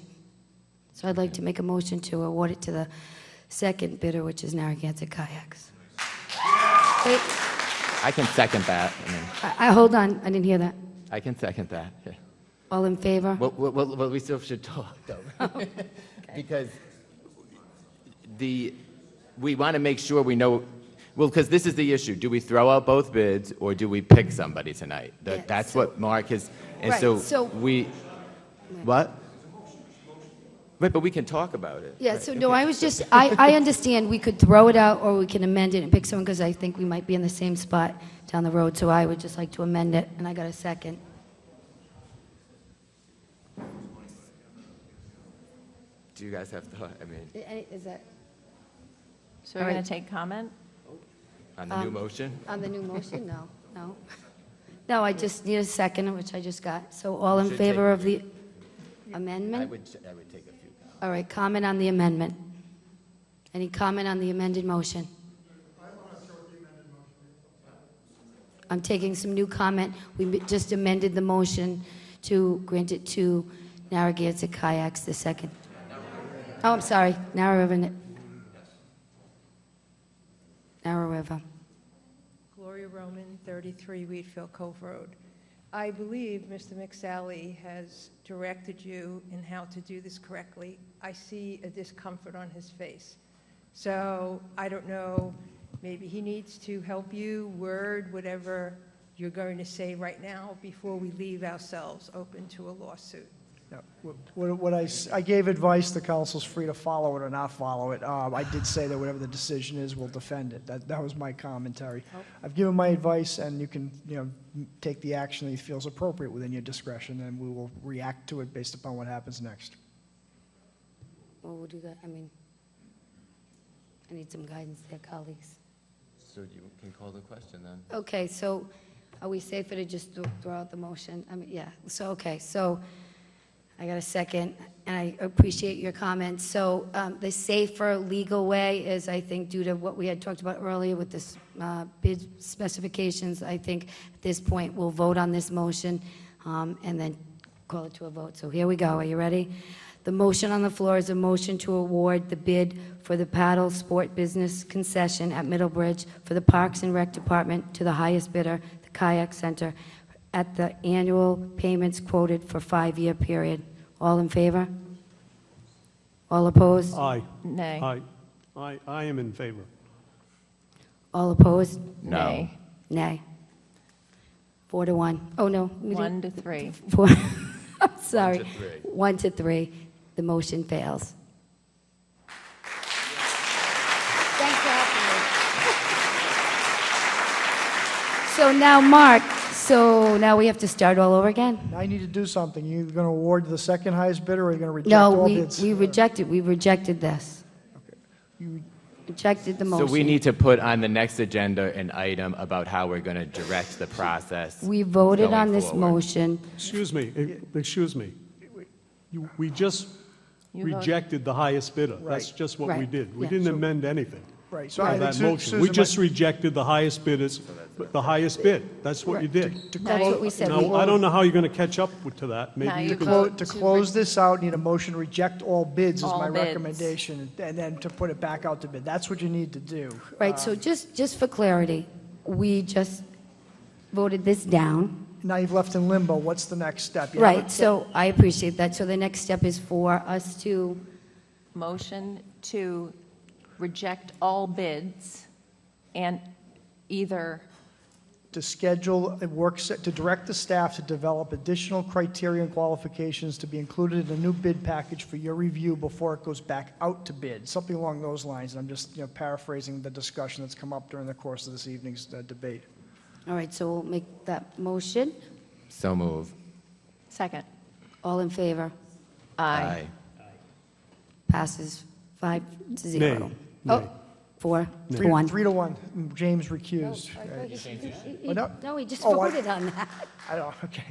So I'd like to make a motion to award it to the second bidder, which is Narragansett Kayaks. Wait, I can second that. hold on, I didn't hear that. I can second that. Yeah. All in favor? Well, we still should talk, though. Because we want to make sure we know, well, because this is the issue. Do we throw out both bids, or do we pick somebody tonight? That's what Mark is, and Right, so- what? Right, but we can talk about it. Yeah, Right, so no, okay. I was just, I understand we could throw it out or we can amend it and pick someone because I think we might be in the same spot down the road. So I would just like to amend it, and I got a second. Do you guys have thought, I mean, Is that So we're All going right. to take comment? on the new motion? on the new motion? No, no. No, I just need a second, which I just got. So all in Should favor take- of the amendment? I would take a few. All right, comment on the amendment. Any comment on the amended motion? I'm taking some new comment. We just amended the motion to grant it to Narragansett Kayaks, the second. Oh, I'm sorry, Narrow River. Narrow River. Gloria Roman, 33 Wheatfield Cove Road. I believe Mr. McSally has directed you in how to do this correctly. I see a discomfort on his face. So I don't know, maybe he needs to help you word whatever you're going to say right now before we leave ourselves open to a lawsuit. Yeah, I gave advice, the council's free to follow it or not follow it. I did say that whatever the decision is, we'll defend it. That was my commentary. I've given my advice, and you can, take the action that you feel is appropriate within your discretion, and we will react to it based upon what happens next. Well, we'll do that. I mean, I need some guidance there, colleagues. So you can call the question then. Okay, so are we safer to just throw out the motion? I mean, yeah, so, okay, so I got a second, and I appreciate your comments. So the safer legal way is, I think, due to what we had talked about earlier with this bid specifications, I think at this point, we'll vote on this motion and then call it to a vote. So here we go. Are you ready? The motion on the floor is a motion to award the bid for the paddle sport business concession at Middlebridge for the Parks and Rec Department to the highest bidder, the Kayak Center, at the annual payments quoted for 5-year period. All in favor? All opposed? Aye. Nay. Aye. I am in favor. All opposed? No. Nay. Nay. 4-1. Oh, no. 1-3. 4. I'm sorry. 1-3. 1-3. The motion fails. Thanks for helping me. So now, Mark, now we have to start all over again? Now you need to do something. You're going to award to the second highest bidder, or are you going to reject No, all bids? we rejected this. You- Rejected the So motion. we need to put on the next agenda an item about how we're going to direct the process. We voted going on this forward. motion. Excuse me. We just You voted. rejected the highest bidder. That's Right. just what we Right. did. We Yeah. didn't amend anything. Right, so By I think that Su- motion. We Susan just might- rejected the highest bidders, the highest bid. That's what you did. That's what we said. Now, I don't know how you're going to catch up to that. Now Maybe you you can, vote To to close this out, need a motion to reject all bids is All my bids. recommendation, and then to put it back out to bid. That's what you need to do. Right, so just for clarity, we just voted this down. Now you've left in limbo. What's the next step? You Right, haven't- so I appreciate that. So the next step is for us to, Motion to reject all bids and either, To schedule a to direct the staff to develop additional criteria and qualifications to be included in a new bid package for your review before it goes back out to bid, something along those lines. I'm just, paraphrasing the discussion that's come up during the course of this evening's debate. all right, so we'll make that motion. So move. second. All in favor? Aye. Passes 5-0. Nay. Oh, 4-1. 3-1. James recused. No, he just Oh, voted on that. I don't, okay.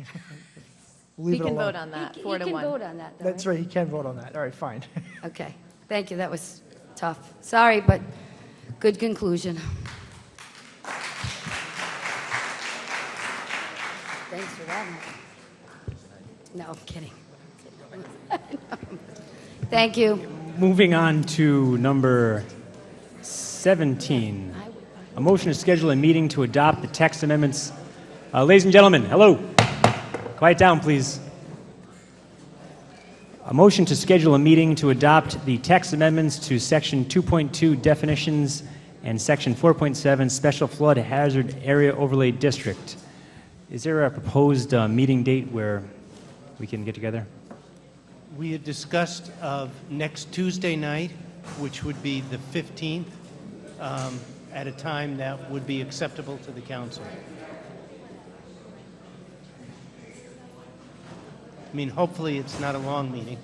He Leave it can alone. vote on that, He 4 to 1. can vote on that, though, That's right, he can vote on that. All right, fine. Okay, thank you, that was tough. Sorry, but good conclusion. Thanks for that. No, I'm kidding. Thank you. Moving on to number 17, a motion to schedule a meeting to adopt the text amendments. Ladies and gentlemen, hello. Quiet down, please. A motion to schedule a meeting to adopt the text amendments to Section 2.2 definitions and Section 4.7 special flood hazard area overlay district. Is there a proposed meeting date where we can get together? We had discussed of next Tuesday night, which would be the 15th, at a time that would be acceptable to the council. I mean, hopefully it's not a long meeting.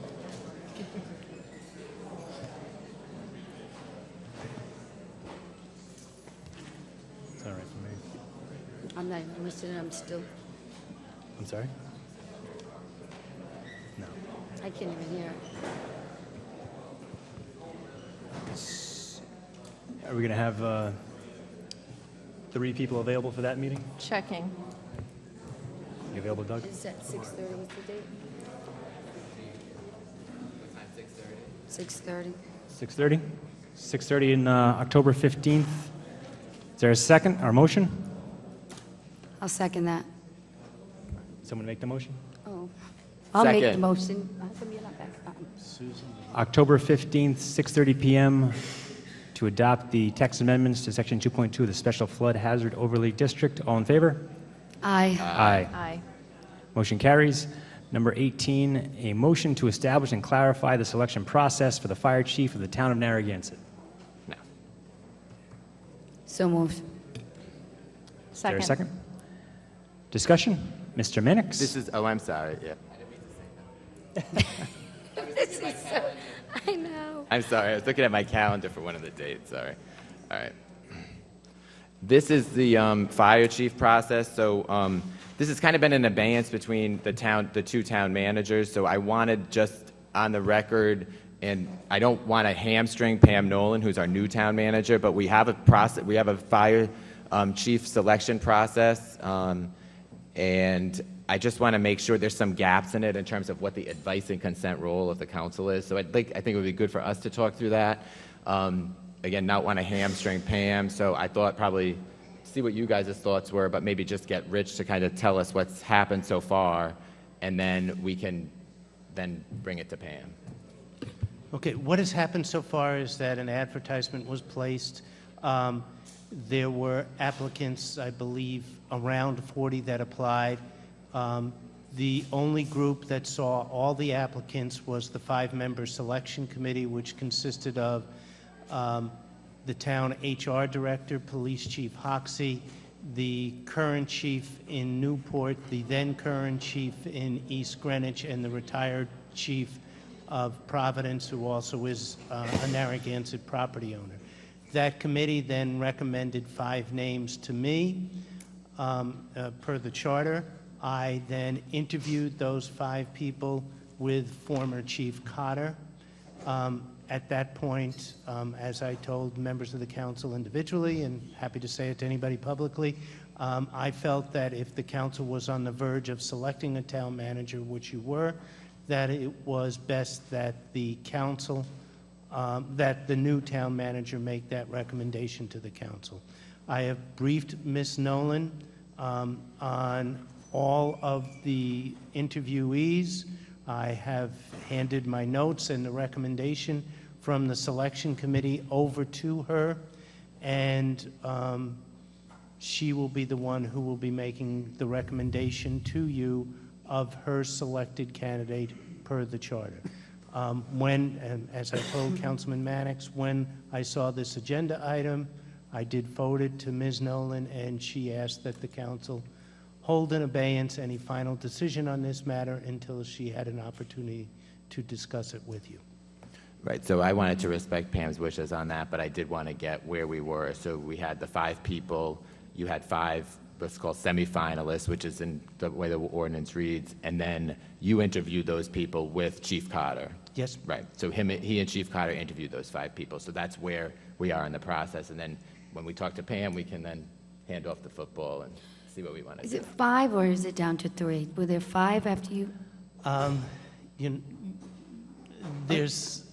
It's all right for me. I'm not even listening, I'm still, I'm sorry? No. I can't even hear. Are we going to have 3 people available for that meeting? Checking. You available, Doug? Is that 6:30, what's the date? 6:30. 6:30? 6:30 on October 15th. Is there a second, or motion? I'll second that. Someone make the motion? Oh, I'll make the Second. motion. How come you're not back? October 15th, 6:30 PM, to adopt the text amendments to Section 2.2 of the Special Flood Hazard Overlay District. All in favor? Aye. Aye. Aye. Motion carries. Number 18, a motion to establish and clarify the selection process for the fire chief of the town of Narragansett. So moved. Is there a second? Discussion? Mr. Mannix? This is, oh, I'm sorry, yeah. This is so, I know. I'm sorry, I was looking at my calendar for one of the dates, sorry. All right. This is the fire chief process, so this has kind of been an abeyance between the two town managers, so I wanted just on the record, and I don't want to hamstring Pam Nolan, who's our new town manager, but we have a process, we have a fire chief selection process, and I just want to make sure there's some gaps in it in terms of what the advice and consent role of the council is. So I think it would be good for us to talk through that. Again, not want to hamstring Pam, so I thought probably see what you guys' thoughts were, but maybe just get Rich to kind of tell us what's happened so far, and then we can then bring it to Pam. Okay, what has happened so far is that an advertisement was placed. There were applicants, I believe, around 40 that applied. The only group that saw all the applicants was the 5-member selection committee, which consisted of the town HR director, police chief Hoxie, the current chief in Newport, the then current chief in East Greenwich, and the retired chief of Providence, who also is a Narragansett property owner. That committee then recommended 5 names to me per the charter. I then interviewed those 5 people with former Chief Cotter. At that point, as I told members of the council individually, and happy to say it to anybody publicly, I felt that if the council was on the verge of selecting a town manager, which you were, that it was best that the council, that the new town manager make that recommendation to the council. I have briefed Ms. Nolan on all of the interviewees. I have handed my notes and the recommendation from the selection committee over to her, and she will be the one who will be making the recommendation to you of her selected candidate per the charter. And as I told Councilman Mannix, when I saw this agenda item, I did forward it to Ms. Nolan, and she asked that the council hold in abeyance any final decision on this matter until she had an opportunity to discuss it with you. Right, so I wanted to respect Pam's wishes on that, but I did want to get where we were. So we had the 5 people, you had 5, what's called semifinalists, which is in the way the ordinance reads, and then you interviewed those people with Chief Carter. Yes. Right, so he and Chief Carter interviewed those 5 people, so that's where we are in the process, and then when we talk to Pam, we can then hand off the football and see what we want to Is do. it 5 or is it down to 3? Were there 5 after you? There's,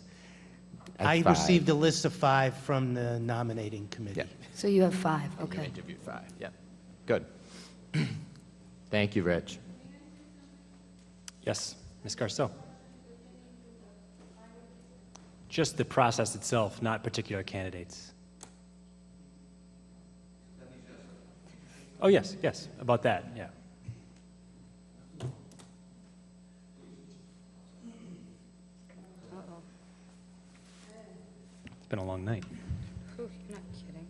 At I 5. received a list of 5 from the nominating committee. Yeah. So you have 5, You okay. interviewed 5, yeah. Good. Thank you, Rich. Yes, Ms. Garceau. Just the process itself, not particular candidates. Oh, yes, about that, yeah. It's been a long night. You're not kidding.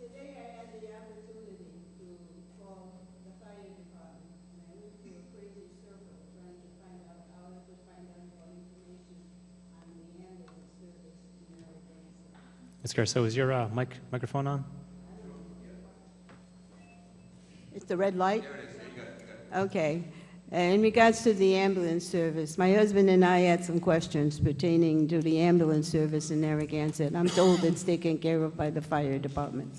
Today I had the opportunity to call the fire department, and I went through a crazy circle trying to find out how I could find out more information on the ambulance service in Narragansett. Ms. Garceau, is your microphone on? It's the red light? Okay. In regards to the ambulance service, my husband and I had some questions pertaining to the ambulance service in Narragansett. I'm told it's taken care of by the fire department.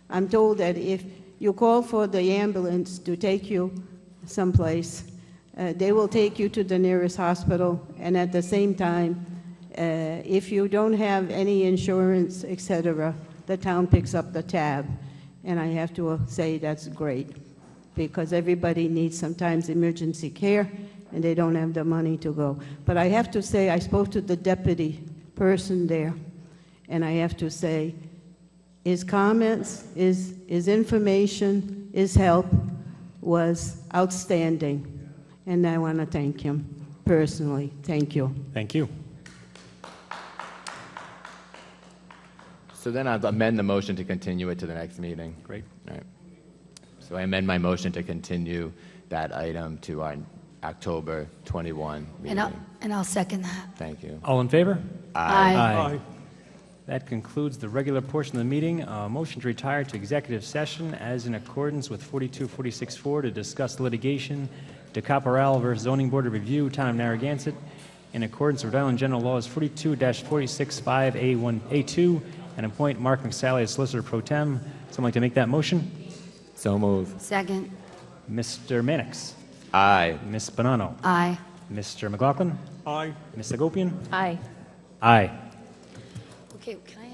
I'm told that if you call for the ambulance to take you someplace, they will take you to the nearest hospital, and at the same time, if you don't have any insurance, etc., the town picks up the tab. And I have to say that's great, because everybody needs sometimes emergency care, and they don't have the money to go. But I have to say, I spoke to the deputy person there, and I have to say, his comments, his information, his help was outstanding. And I want to thank him personally. Thank you. Thank you. So then I'll amend the motion to continue it to the next meeting. Great. All right. So I amend my motion to continue that item to our October 21 meeting. And I'll second that. Thank you. All in favor? Aye. Aye. That concludes the regular portion of the meeting. Motion to retire to executive session as in accordance with 4246-4 to discuss litigation, DeCaporal versus Zoning Board of Review, Town of Narragansett, in accordance with Rhode Island General Laws 42-465A1A2, and appoint Mark McSally as Solicitor Pro Tem. Someone like to make that motion? So move. Second. Mr. Mannix. Aye. Ms. Bonanno. Aye. Mr. McLaughlin. Aye. Ms. Agopian. Aye. Aye. Okay, can I